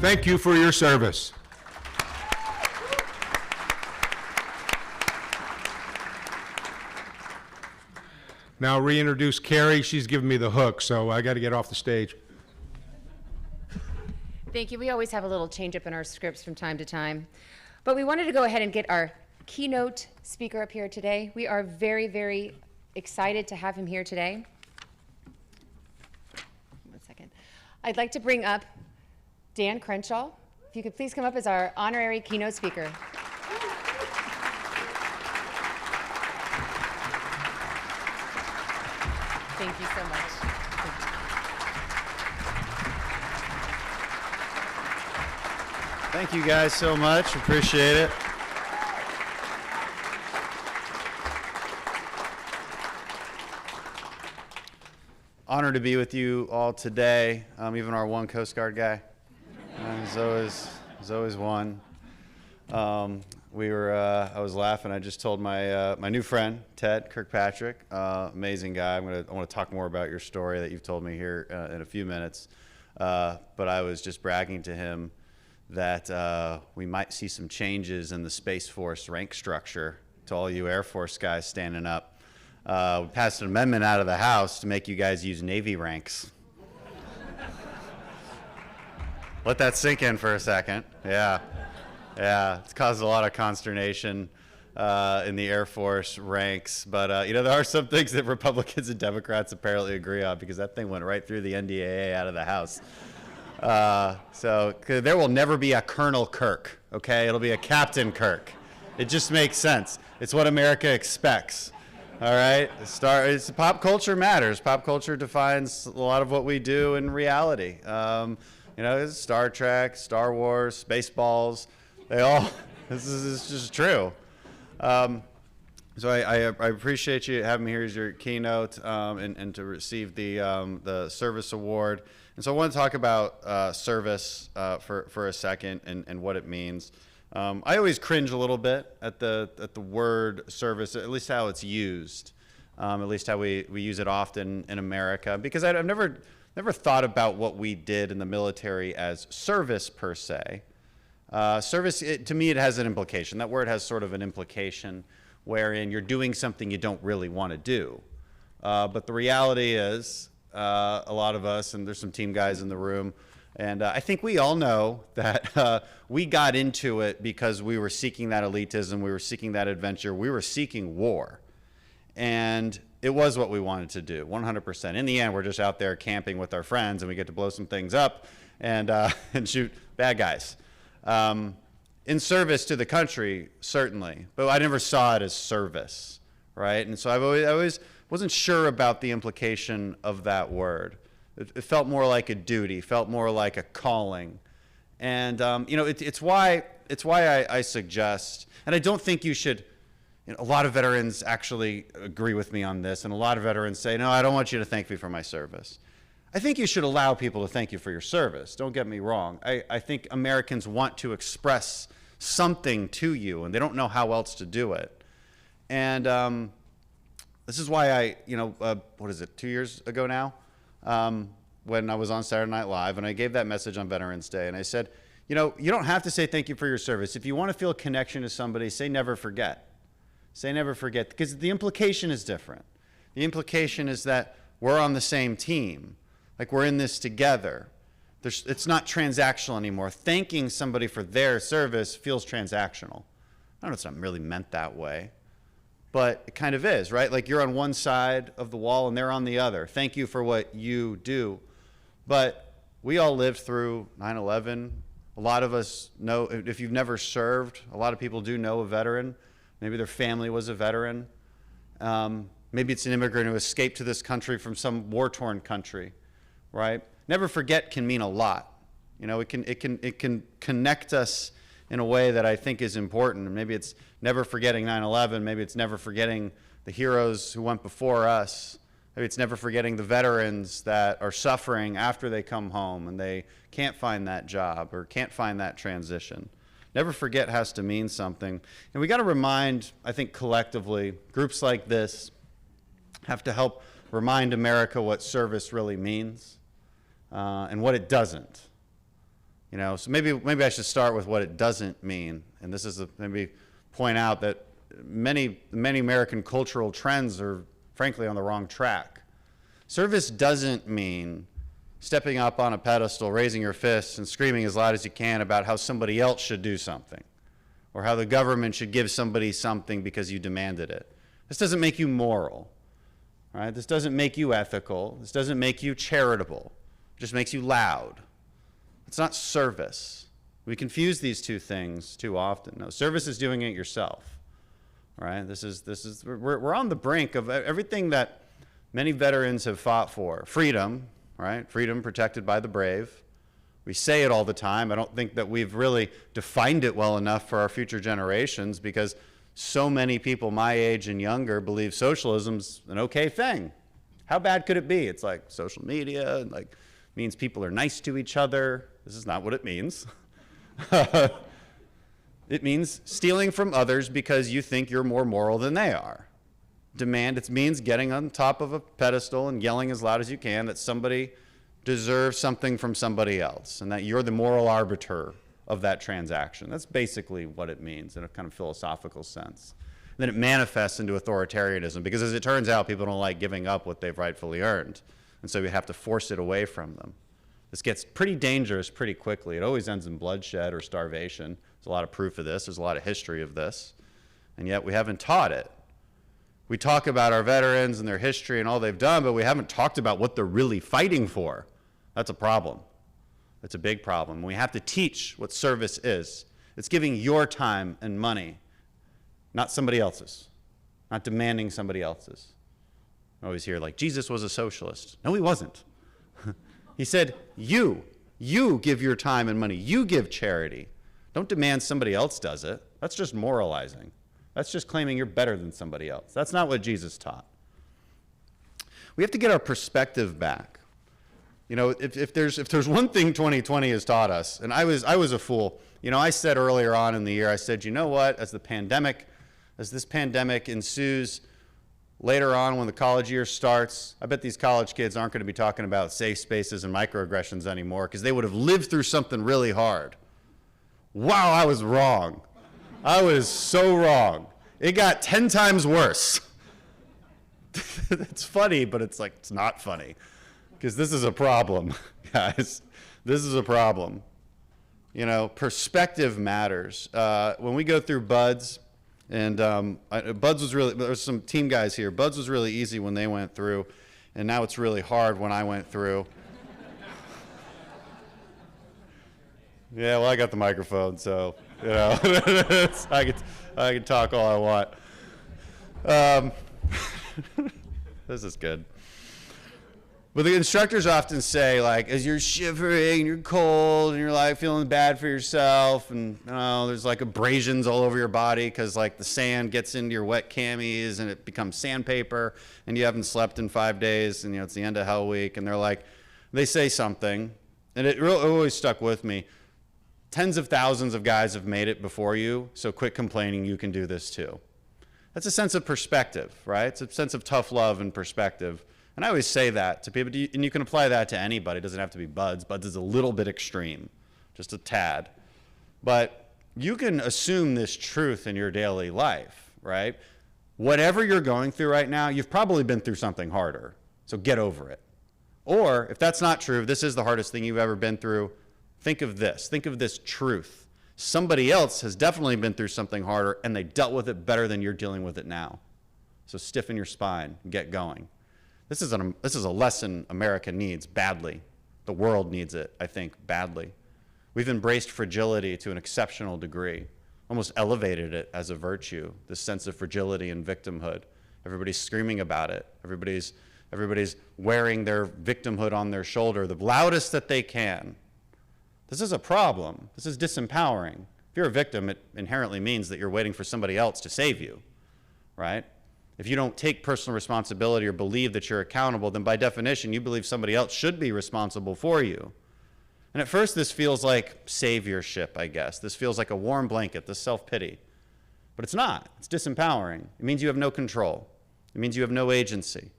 Thank you for your service. Now reintroduce Carrie. She's giving me the hook, so I got to get off the stage. Thank you. We always have a little change up in our scripts from time to time. But we wanted to go ahead and get our keynote speaker up here today. We are very, very excited to have him here today. One second. I'd like to bring up Dan Crenshaw. If you could please come up as our honorary keynote speaker. Thank you so much. Thank you guys so much. Appreciate it. Honored to be with you all today. Even our one Coast Guard guy. There's always one. I was laughing. I just told my new friend Ted Kirkpatrick, amazing guy. I want to talk more about your story that you've told me here in a few minutes. But I was just bragging to him that we might see some changes in the Space Force rank structure. To all you Air Force guys standing up, we passed an amendment out of the House to make you guys use Navy ranks. Let that sink in for a second. Yeah, it's caused a lot of consternation in the Air Force ranks, but there are some things that Republicans and Democrats apparently agree on, because that thing went right through the NDAA out of the House. So there will never be a Colonel Kirk, okay? It'll be a Captain Kirk. It just makes sense. It's what America expects. All right, pop culture matters. Pop culture defines a lot of what we do in reality. It's Star Trek, Star Wars, Spaceballs, this is just true. So I appreciate you having me here as your keynote and to receive the service award. And so I want to talk about service for a second and what it means. I always cringe a little bit at the word service, at least how it's used, at least how we use it often in America, because I've never thought about what we did in the military as service per se. Service, to me, it has an implication. That word has sort of an implication wherein you're doing something you don't really want to do. But the reality is, a lot of us, and there's some team guys in the room, and I think we all know that we got into it because we were seeking that elitism, we were seeking that adventure, we were seeking war. And it was what we wanted to do, 100%. In the end, we're just out there camping with our friends, and we get to blow some things up and shoot bad guys. In service to the country, certainly, but I never saw it as service, right? And so I always wasn't sure about the implication of that word. It felt more like a duty, felt more like a calling. And, it's why I suggest, and I don't think you should, a lot of veterans actually agree with me on this, and a lot of veterans say, no, I don't want you to thank me for my service. I think you should allow people to thank you for your service. Don't get me wrong. I think Americans want to express something to you, and they don't know how else to do it. And this is why I, 2 years ago now, when I was on Saturday Night Live, and I gave that message on Veterans Day, and I said, you don't have to say thank you for your service. If you want to feel a connection to somebody, say never forget. Say never forget, because the implication is different. The implication is that we're on the same team. Like, we're in this together. It's not transactional anymore. Thanking somebody for their service feels transactional. I don't know, it's not really meant that way, but it kind of is, right? Like, you're on one side of the wall and they're on the other. Thank you for what you do. But we all lived through 9/11. A A lot of us know, if you've never served, a lot of people do know a veteran. Maybe their family was a veteran. Maybe it's an immigrant who escaped to this country from some war-torn country, right? Never forget can mean a lot. You know, it can connect us in a way that I think is important. Maybe it's never forgetting 9/11. Maybe it's never forgetting the heroes who went before us. Maybe it's never forgetting the veterans that are suffering after they come home and they can't find that job or can't find that transition. Never forget has to mean something. And we got to remind, I think collectively, groups like this have to help remind America what service really means and what it doesn't. You know, so maybe I should start with what it doesn't mean. And this is maybe point out that many American cultural trends are frankly on the wrong track. Service doesn't mean stepping up on a pedestal, raising your fists, and screaming as loud as you can about how somebody else should do something, or how the government should give somebody something because you demanded it. This doesn't make you moral, right? This doesn't make you ethical. This doesn't make you charitable. It just makes you loud. It's not service. We confuse these two things too often. No, service is doing it yourself, right? We're on the brink of everything that many veterans have fought for. Freedom, right? Freedom protected by the brave. We say it all the time. I don't think that we've really defined it well enough for our future generations because so many people my age and younger believe socialism's an okay thing. How bad could it be? It's like social media, and like means people are nice to each other. This is not what it means. It means stealing from others because you think you're more moral than they are. It means getting on top of a pedestal and yelling as loud as you can that somebody deserves something from somebody else and that you're the moral arbiter of that transaction. That's basically what it means in a kind of philosophical sense. And then it manifests into authoritarianism because, as it turns out, people don't like giving up what they've rightfully earned. And so we have to force it away from them. This gets pretty dangerous pretty quickly. It always ends in bloodshed or starvation. There's a lot of proof of this. There's a lot of history of this. And yet we haven't taught it. We talk about our veterans and their history and all they've done, but we haven't talked about what they're really fighting for. That's a problem. It's a big problem. We have to teach what service is. It's giving your time and money, not somebody else's, not demanding somebody else's. I always hear, like, Jesus was a socialist. No, he wasn't. He said, you give your time and money. You give charity. Don't demand somebody else does it. That's just moralizing. That's just claiming you're better than somebody else. That's not what Jesus taught. We have to get our perspective back. You know, if there's one thing 2020 has taught us, and I was a fool. You know, I said earlier on in the year, I said, you know what, as this pandemic ensues, later on when the college year starts, I bet these college kids aren't going to be talking about safe spaces and microaggressions anymore because they would have lived through something really hard. Wow, I was wrong. I was so wrong. It got 10 times worse. It's funny, but it's like, it's not funny because this is a problem, guys. This is a problem. You know, perspective matters. When we go through BUDS, and BUDS was really, there's some team guys here. BUDS was really easy when they went through, and now it's really hard when I went through. Yeah, well, I got the microphone, so, you know, I can talk all I want. This is good. But the instructors often say, like, as you're shivering and you're cold and you're like feeling bad for yourself and there's like abrasions all over your body because like the sand gets into your wet camis and it becomes sandpaper and you haven't slept in 5 days and it's the end of Hell Week and they say something and it really always stuck with me. Tens of thousands of guys have made it before you, so quit complaining, you can do this too. That's a sense of perspective, right? It's a sense of tough love and perspective. And I always say that to people, and you can apply that to anybody. It doesn't have to be BUDS. BUDS is a little bit extreme, just a tad. But you can assume this truth in your daily life, right? Whatever you're going through right now, you've probably been through something harder, so get over it. Or if that's not true, if this is the hardest thing you've ever been through, think of this truth. Somebody else has definitely been through something harder, and they dealt with it better than you're dealing with it now. So stiffen your spine and get going. This is a lesson America needs badly. The world needs it, I think, badly. We've embraced fragility to an exceptional degree, almost elevated it as a virtue, this sense of fragility and victimhood. Everybody's screaming about it. Everybody's wearing their victimhood on their shoulder the loudest that they can. This is a problem. This is disempowering. If you're a victim, it inherently means that you're waiting for somebody else to save you, right? If you don't take personal responsibility or believe that you're accountable, then by definition, you believe somebody else should be responsible for you. And at first, this feels like saviorship, I guess. This feels like a warm blanket, this self-pity. But it's not. It's disempowering. It means you have no control. It means you have no agency.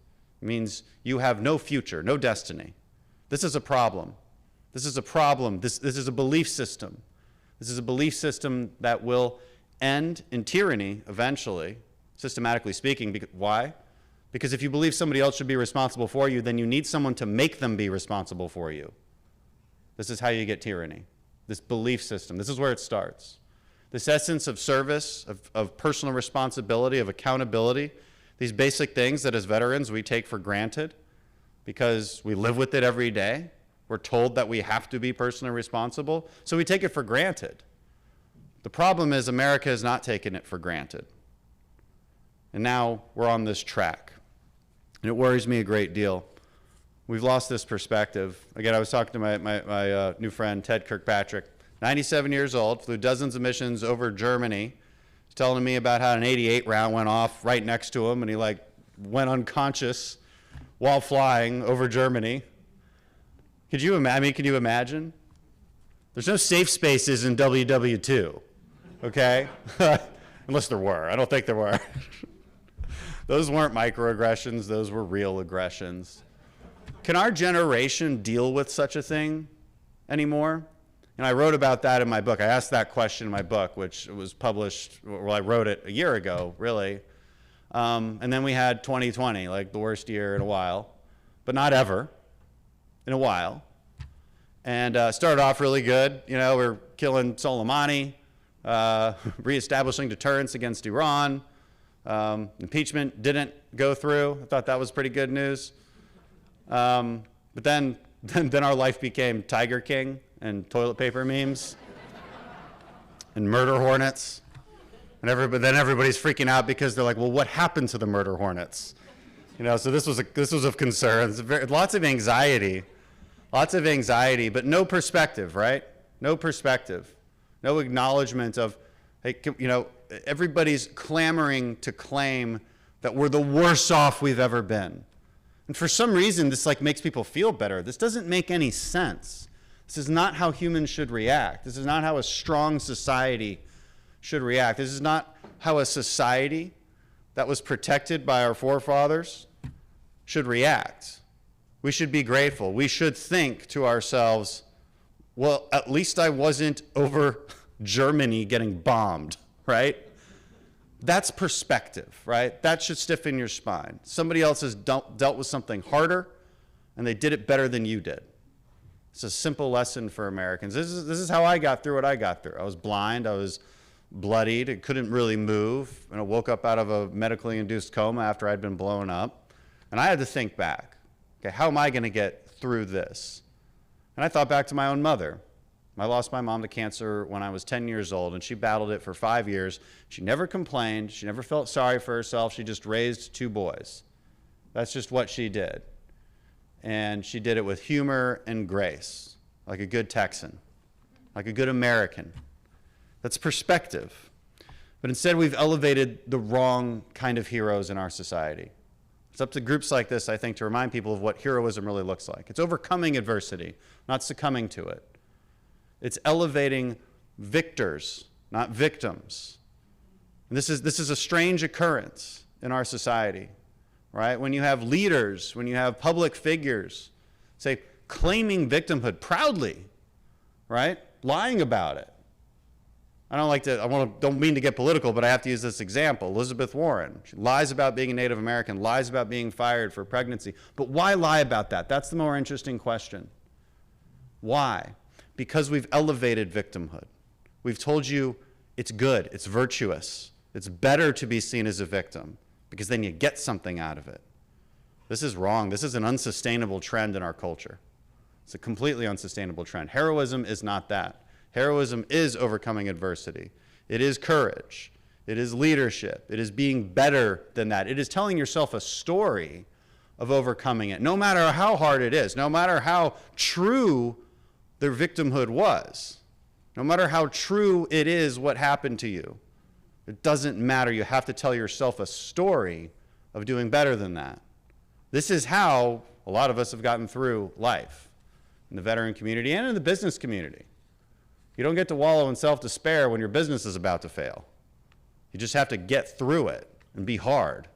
It means you have no future, no destiny. This is a problem. This is a problem. This is a belief system. This is a belief system that will end in tyranny eventually, systematically speaking. Why? Because if you believe somebody else should be responsible for you, then you need someone to make them be responsible for you. This is how you get tyranny, this belief system. This is where it starts. This essence of service, of personal responsibility, of accountability, these basic things that as veterans we take for granted because we live with it every day. We're told that we have to be personally responsible, so we take it for granted. The problem is America has not taken it for granted. And now we're on this track. And it worries me a great deal. We've lost this perspective. Again, I was talking to my new friend, Ted Kirkpatrick, 97 years old, flew dozens of missions over Germany. He's telling me about how an 88 round went off right next to him, and he went unconscious while flying over Germany. Can you imagine? There's no safe spaces in WW2, okay? Unless there were. I don't think there were. Those weren't microaggressions. Those were real aggressions. Can our generation deal with such a thing anymore? And I wrote about that in my book. I asked that question in my book, which was published, well, I wrote it a year ago, really. And then we had 2020, like the worst year in a while, but not ever. In a while, and started off really good. You know, we're killing Soleimani, reestablishing deterrence against Iran. Impeachment didn't go through. I thought that was pretty good news. But then our life became Tiger King and toilet paper memes and murder hornets. And then everybody's freaking out because they're like, well, what happened to the murder hornets? You know, so this was of concern. Lots of anxiety, but no perspective, right? No perspective, no acknowledgement of, hey, you know, everybody's clamoring to claim that we're the worst off we've ever been. And for some reason, this makes people feel better. This doesn't make any sense. This is not how humans should react. This is not how a strong society should react. This is not how a society that was protected by our forefathers should react. We should be grateful. We should think to ourselves, well, at least I wasn't over Germany getting bombed, right? That's perspective, right? That should stiffen your spine. Somebody else has dealt with something harder, and they did it better than you did. It's a simple lesson for Americans. This is how I got through what I got through. I was blind. I was bloodied. I couldn't really move. And I woke up out of a medically induced coma after I'd been blown up. And I had to think back. Okay, how am I going to get through this? And I thought back to my own mother. I lost my mom to cancer when I was 10 years old, and she battled it for 5 years. She never complained. She never felt sorry for herself. She just raised 2 boys. That's just what she did. And she did it with humor and grace, like a good Texan, like a good American. That's perspective. But instead, we've elevated the wrong kind of heroes in our society. It's up to groups like this, I think, to remind people of what heroism really looks like. It's overcoming adversity, not succumbing to it. It's elevating victors, not victims. And this is a strange occurrence in our society, right? When you have leaders, when you have public figures, say, claiming victimhood proudly, right? Lying about it. Don't mean to get political, but I have to use this example. Elizabeth Warren, she lies about being a Native American, lies about being fired for pregnancy. But why lie about that? That's the more interesting question. Why? Because we've elevated victimhood. We've told you it's good, it's virtuous, it's better to be seen as a victim, because then you get something out of it. This is wrong. This is an unsustainable trend in our culture. It's a completely unsustainable trend. Heroism is not that. Heroism is overcoming adversity. It is courage. It is leadership. It is being better than that. It is telling yourself a story of overcoming it, no matter how hard it is, no matter how true their victimhood was, no matter how true it is what happened to you. It doesn't matter. You have to tell yourself a story of doing better than that. This is how a lot of us have gotten through life in the veteran community and in the business community. You don't get to wallow in self-despair when your business is about to fail. You just have to get through it and be hard.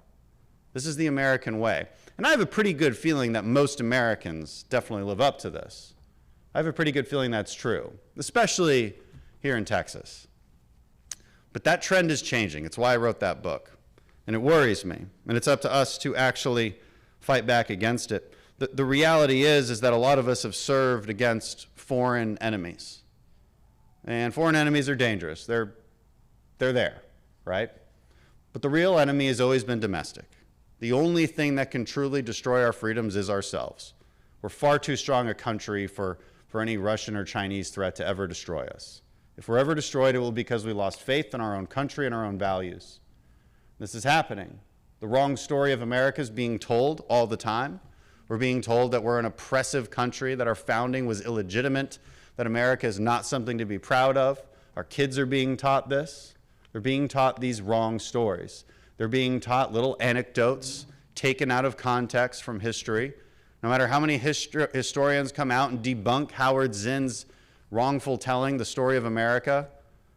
This is the American way. And I have a pretty good feeling that most Americans definitely live up to this. I have a pretty good feeling that's true, especially here in Texas. But that trend is changing. It's why I wrote that book. And it worries me. And it's up to us to actually fight back against it. The reality is that a lot of us have served against foreign enemies. And foreign enemies are dangerous. They're there, right? But the real enemy has always been domestic. The only thing that can truly destroy our freedoms is ourselves. We're far too strong a country for any Russian or Chinese threat to ever destroy us. If we're ever destroyed, it will be because we lost faith in our own country and our own values. This is happening. The wrong story of America is being told all the time. We're being told that we're an oppressive country, that our founding was illegitimate, that America is not something to be proud of. Our kids are being taught this. They're being taught these wrong stories. They're being taught little anecdotes taken out of context from history. No matter how many historians come out and debunk Howard Zinn's wrongful telling, the story of America,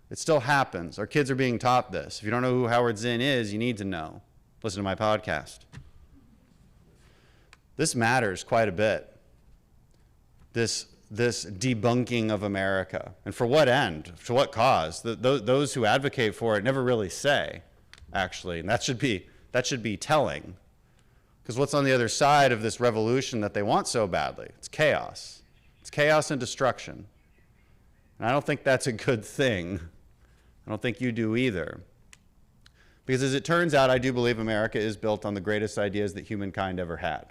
it still happens. Our kids are being taught this. If you don't know who Howard Zinn is, you need to know. Listen to my podcast. This matters quite a bit. This debunking of America. And for what end? To what cause? Those who advocate for it never really say, actually. And that should be telling. Because what's on the other side of this revolution that they want so badly? It's chaos. It's chaos and destruction. And I don't think that's a good thing. I don't think you do either. Because as it turns out, I do believe America is built on the greatest ideas that humankind ever had.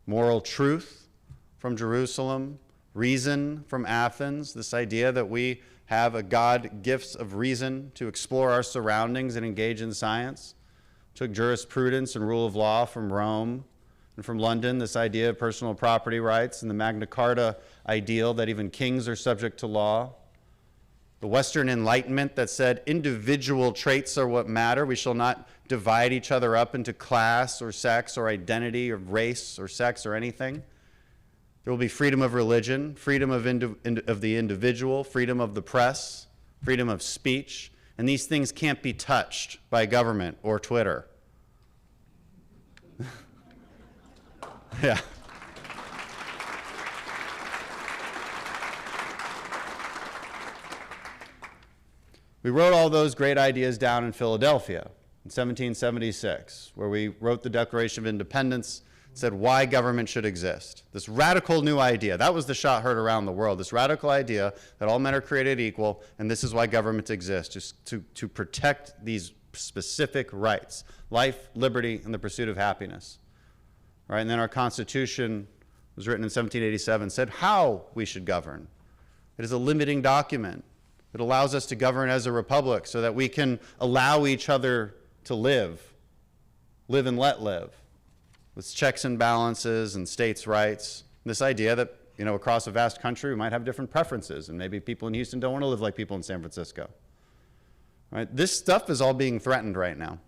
Moral truth from Jerusalem, reason from Athens, this idea that we have a God gifts of reason to explore our surroundings and engage in science. Took jurisprudence and rule of law from Rome and from London, this idea of personal property rights and the Magna Carta ideal that even kings are subject to law. The Western Enlightenment that said individual traits are what matter. We shall not divide each other up into class or sex or identity or race or sex or anything. There will be freedom of religion, freedom of the individual, freedom of the press, freedom of speech, and these things can't be touched by government or Twitter. Yeah. We wrote all those great ideas down in Philadelphia in 1776, where we wrote the Declaration of Independence, said why government should exist. This radical new idea, that was the shot heard around the world, this radical idea that all men are created equal, and this is why government exists, just to protect these specific rights, life, liberty, and the pursuit of happiness. Right? And then our Constitution was written in 1787, said how we should govern. It is a limiting document. It allows us to govern as a republic so that we can allow each other to live and let live, with checks and balances and states' rights. This idea that, across a vast country, we might have different preferences, and maybe people in Houston don't want to live like people in San Francisco. Right? This stuff is all being threatened right now.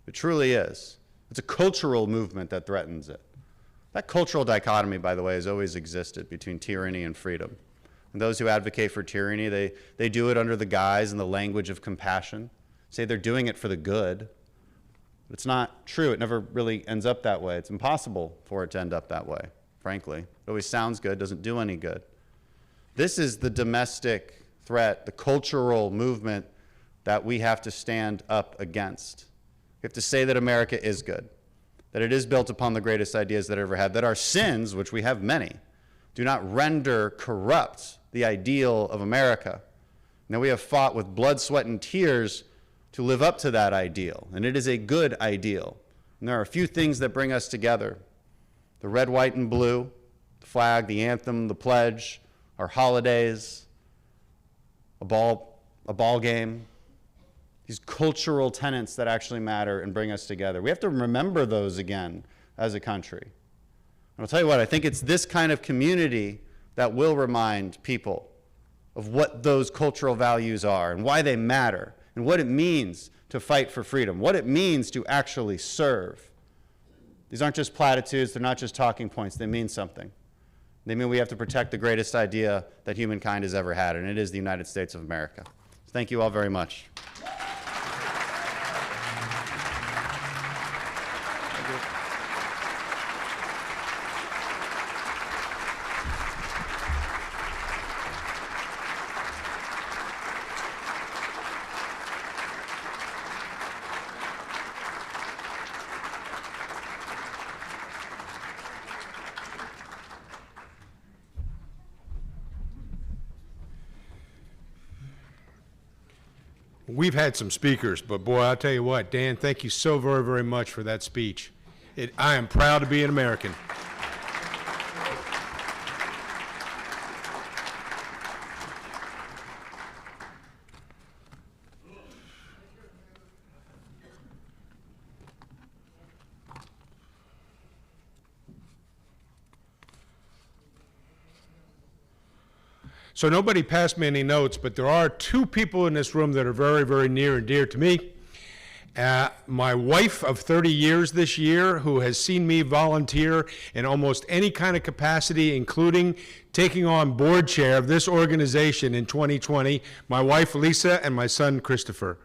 It truly is. It's a cultural movement that threatens it. That cultural dichotomy, by the way, has always existed between tyranny and freedom. And those who advocate for tyranny, they do it under the guise and the language of compassion, say they're doing it for the good. But it's not true. It never really ends up that way. It's impossible for it to end up that way, frankly. It always sounds good, doesn't do any good. This is the domestic threat, the cultural movement that we have to stand up against. We have to say that America is good, that it is built upon the greatest ideas that it ever had, that our sins, which we have many, do not render corrupt the ideal of America. Now we have fought with blood, sweat, and tears to live up to that ideal, and it is a good ideal. And there are a few things that bring us together. The red, white, and blue, the flag, the anthem, the pledge, our holidays, a ball game, these cultural tenets that actually matter and bring us together. We have to remember those again as a country. And I'll tell you what, I think it's this kind of community that will remind people of what those cultural values are and why they matter and what it means to fight for freedom, what it means to actually serve. These aren't just platitudes, they're not just talking points, they mean something. They mean we have to protect the greatest idea that humankind has ever had, and it is the United States of America. So thank you all very much. We've had some speakers, but boy, I'll tell you what, Dan, thank you so very, very much for that speech. I am proud to be an American. So nobody passed me any notes, but there are two people in this room that are very, very near and dear to me. My wife of 30 years this year, who has seen me volunteer in almost any kind of capacity, including taking on board chair of this organization in 2020, my wife Lisa and my son Christopher.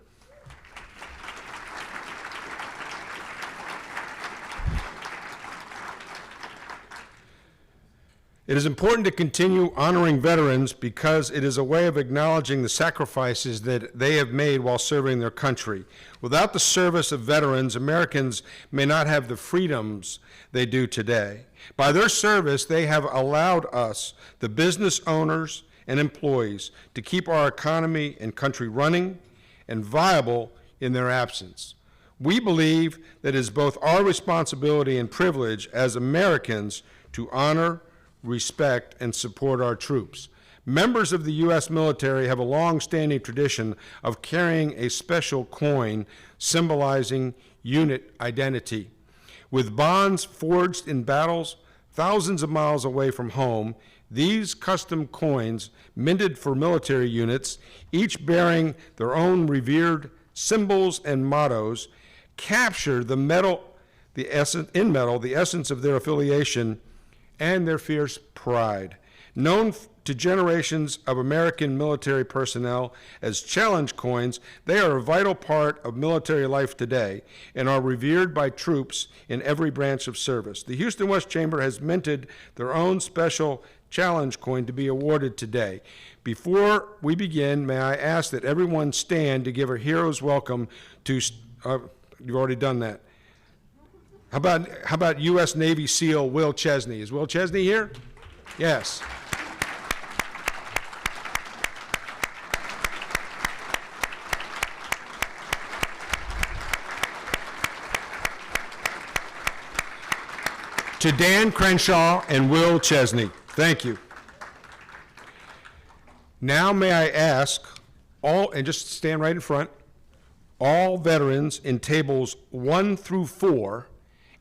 It is important to continue honoring veterans because it is a way of acknowledging the sacrifices that they have made while serving their country. Without the service of veterans, Americans may not have the freedoms they do today. By their service, they have allowed us, the business owners and employees, to keep our economy and country running and viable in their absence. We believe that it is both our responsibility and privilege as Americans to honor, respect, and support our troops. Members of the U.S. military have a long-standing tradition of carrying a special coin symbolizing unit identity. With bonds forged in battles thousands of miles away from home, these custom coins, minted for military units, each bearing their own revered symbols and mottos, capture the essence of their affiliation and their fierce pride. Known to generations of American military personnel as challenge coins, they are a vital part of military life today and are revered by troops in every branch of service. The Houston West Chamber has minted their own special challenge coin to be awarded today. Before we begin, may I ask that everyone stand to give a hero's welcome to, you've already done that. How about U.S. Navy SEAL Will Chesney? Is Will Chesney here? Yes. To Dan Crenshaw and Will Chesney, thank you. Now may I ask all, and just stand right in front, all veterans in tables 1 through 4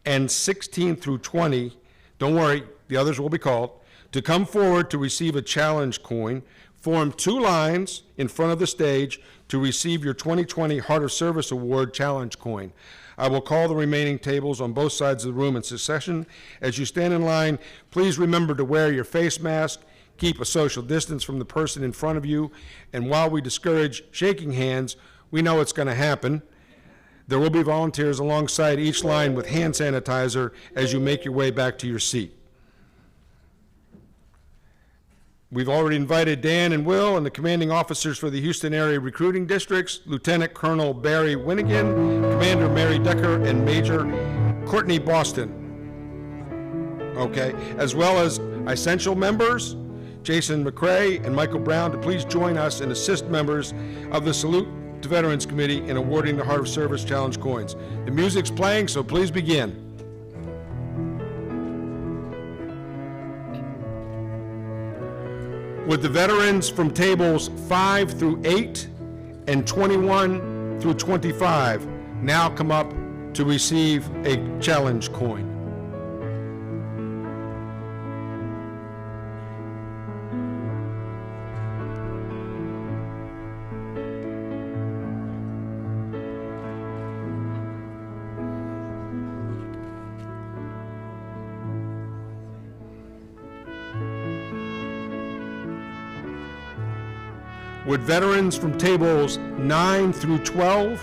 and 16 through 20, don't worry, the others will be called, to come forward to receive a challenge coin. Form 2 lines in front of the stage to receive your 2020 Heart of Service Award challenge coin. I will call the remaining tables on both sides of the room in succession. As you stand in line, please remember to wear your face mask, keep a social distance from the person in front of you, and while we discourage shaking hands, we know it's going to happen. There will be volunteers alongside each line with hand sanitizer as you make your way back to your seat. We've already invited Dan and Will and the commanding officers for the Houston area recruiting districts, Lieutenant Colonel Barry Winnigan, Commander Mary Decker, and Major Courtney Boston. Okay, as well as Iscential members, Jason McCrae and Michael Brown, to please join us and assist members of the Salute to Veterans Committee in awarding the Heart of Service Challenge coins. The music's playing, so please begin. Would the veterans from tables 5 through 8 and 21 through 25 now come up to receive a challenge coin? Would veterans from tables 9 through 12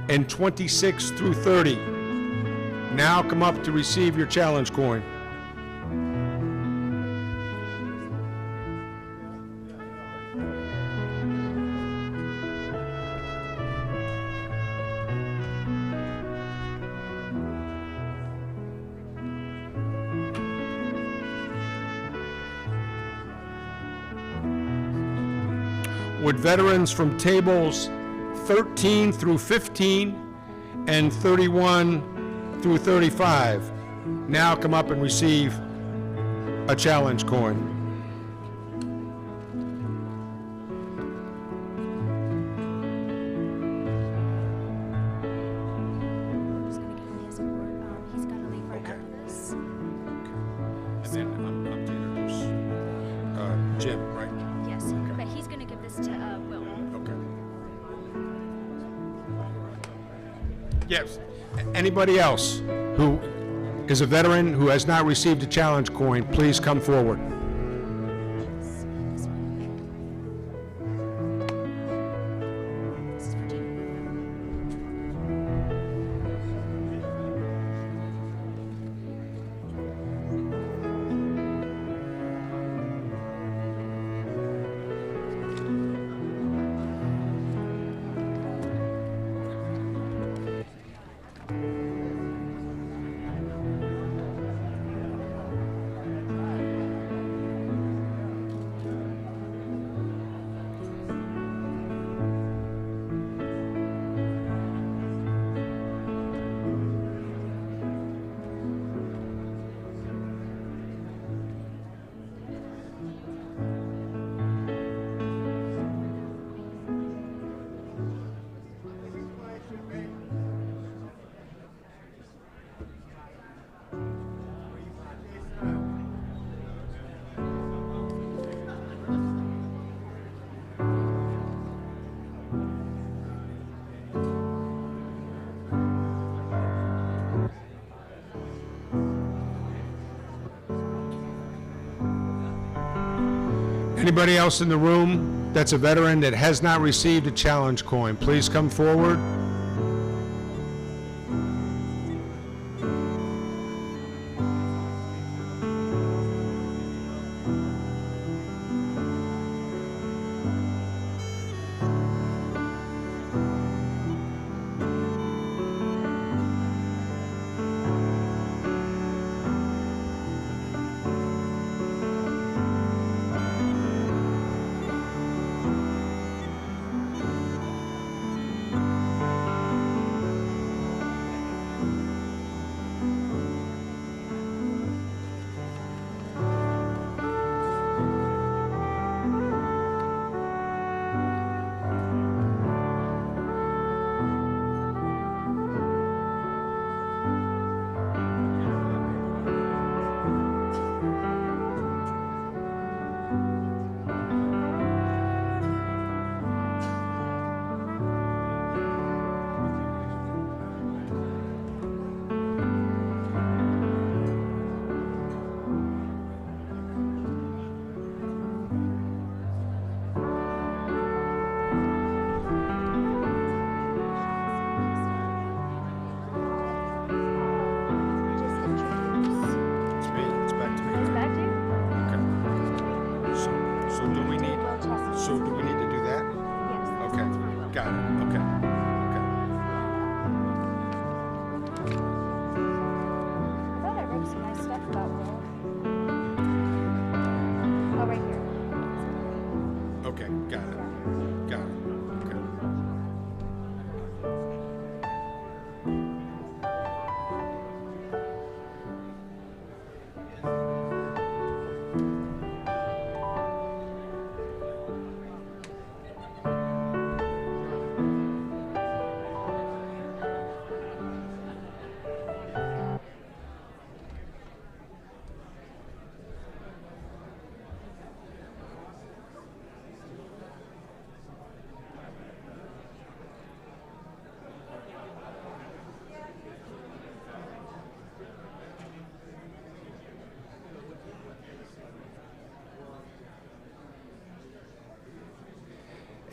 and 26 through 30 now come up to receive your challenge coin? Would veterans from tables 13 through 15 and 31 through 35 now come up and receive a challenge coin? He's got to leave right after this. And then I'm to introduce Jim, right? Yes, but he's going to give this to Will. Okay. Yes. Anybody else who is a veteran who has not received a challenge coin, please come forward. Anybody else in the room that's a veteran that has not received a challenge coin, please come forward.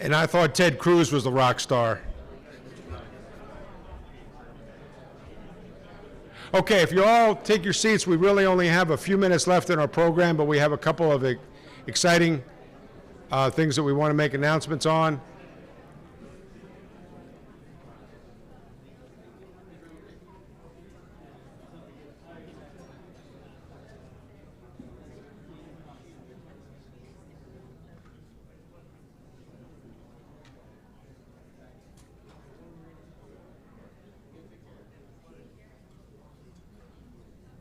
And I thought Ted Cruz was the rock star. Okay, if you all take your seats, we really only have a few minutes left in our program, but we have a couple of exciting things that we want to make announcements on.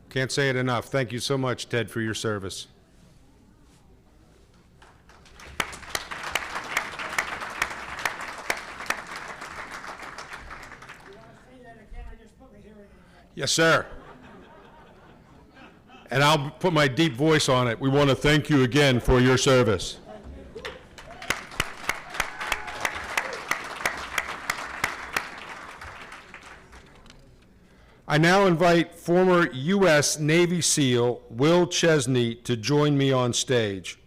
Can't say it enough. Thank you so much, Ted, for your service. Yes, sir. And I'll put my deep voice on it. We want to thank you again for your service. I now invite former U.S. Navy SEAL Will Chesney to join me on stage.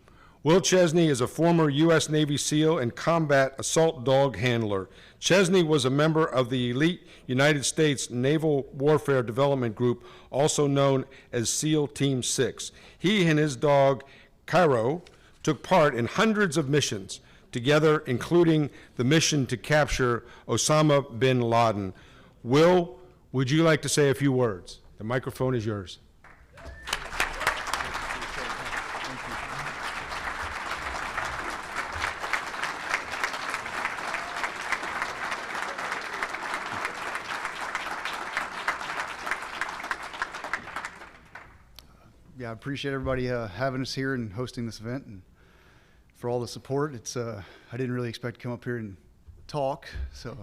Will Chesney is a former U.S. Navy SEAL and combat assault dog handler. Chesney was a member of the elite United States Naval Warfare Development Group, also known as SEAL Team 6. He and his dog, Cairo, took part in hundreds of missions together, including the mission to capture Osama bin Laden. Will, would you like to say a few words? The microphone is yours. Yeah, I appreciate everybody having us here and hosting this event, and for all the support. It's I didn't really expect to come up here and talk, so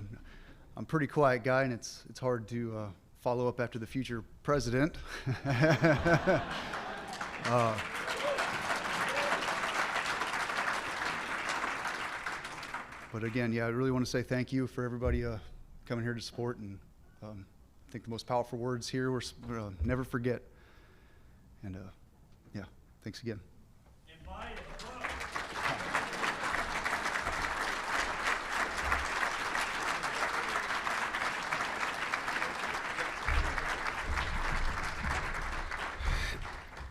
I'm a pretty quiet guy, and it's hard to follow up after the future president. But again, yeah, I really want to say thank you for everybody coming here to support, and I think the most powerful words here were never forget. And yeah, thanks again.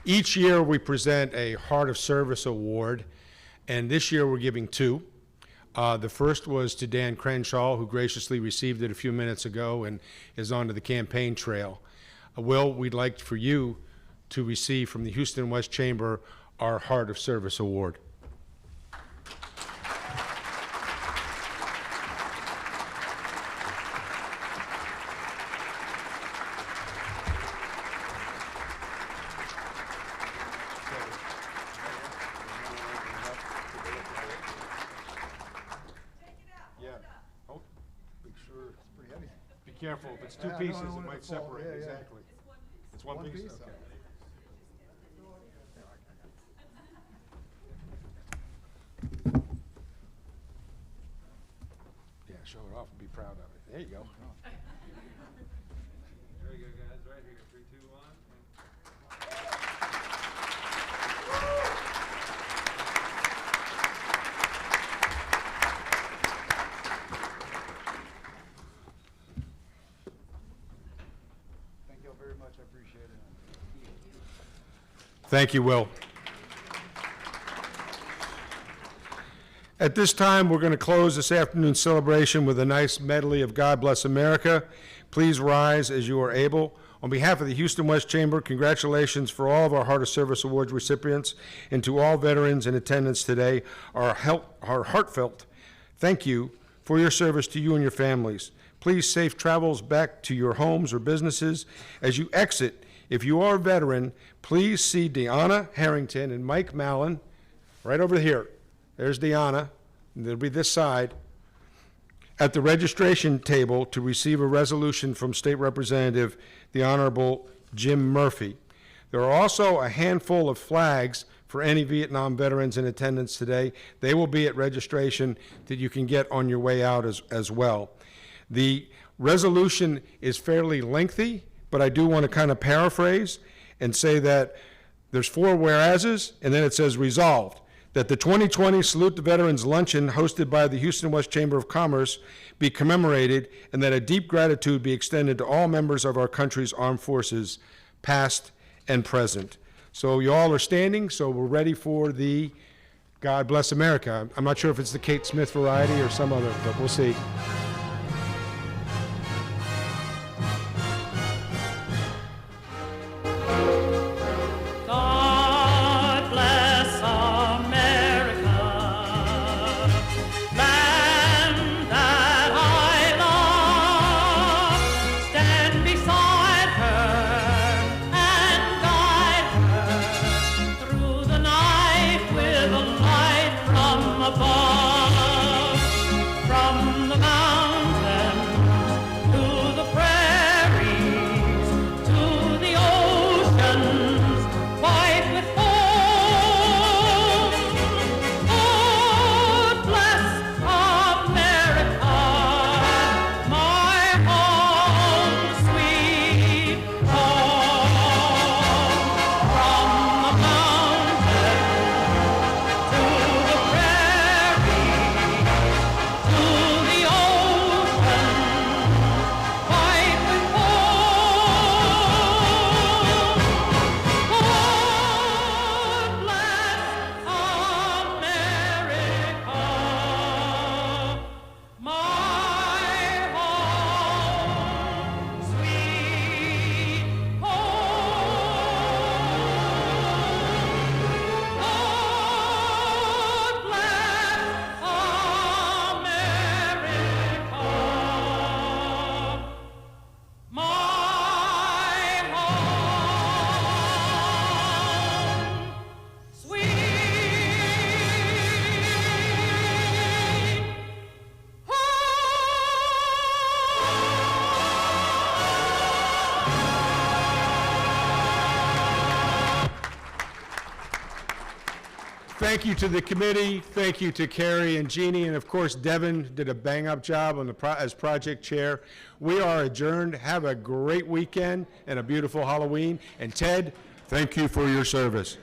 Each year we present a Heart of Service Award, and this year we're giving two. The first was to Dan Crenshaw, who graciously received it a few minutes ago and is onto the campaign trail. Will, we'd like for you to receive from the Houston West Chamber our Heart of Service Award. Be careful, if it's two pieces, it might separate. Exactly. It's one piece? Okay. Yeah, show it off and be proud of it. There you go. Very good, guys. Right here. 3, 2, 1. Thank you all very much. I appreciate it. Thank you, Will. At this time, we're going to close this afternoon's celebration with a nice medley of God Bless America. Please rise as you are able. On behalf of the Houston West Chamber, congratulations for all of our Heart of Service Awards recipients, and to all veterans in attendance today, our heartfelt thank you for your service to you and your families. Please safe travels back to your homes or businesses. As you exit, if you are a veteran, please see Deanna Harrington and Mike Mallon right over here. There's Deanna, and they'll be this side, at the registration table to receive a resolution from State Representative the Honorable Jim Murphy. There are also a handful of flags for any Vietnam veterans in attendance today. They will be at registration that you can get on your way out as well. The resolution is fairly lengthy, but I do want to kind of paraphrase and say that there's 4 whereases, and then it says resolved that the 2020 Salute the Veterans Luncheon hosted by the Houston West Chamber of Commerce be commemorated, and that a deep gratitude be extended to all members of our country's armed forces, past and present. So you all are standing, so we're ready for the God Bless America. I'm not sure if it's the Kate Smith variety or some other, but we'll see. God bless America, land that I love. Stand beside her and guide her through the night with a light from above. From the mountains to the prairies to the oceans white with foam. God bless America, my home, sweet home. From the mountains to the prairies to the ocean white with foam. God bless America, my home, sweet home. God bless America, my home, sweet Thank you to the committee, thank you to Carrie and Jeannie, and of course Devin did a bang-up job on as project chair. We are adjourned. Have a great weekend and a beautiful Halloween. And Ted, thank you for your service.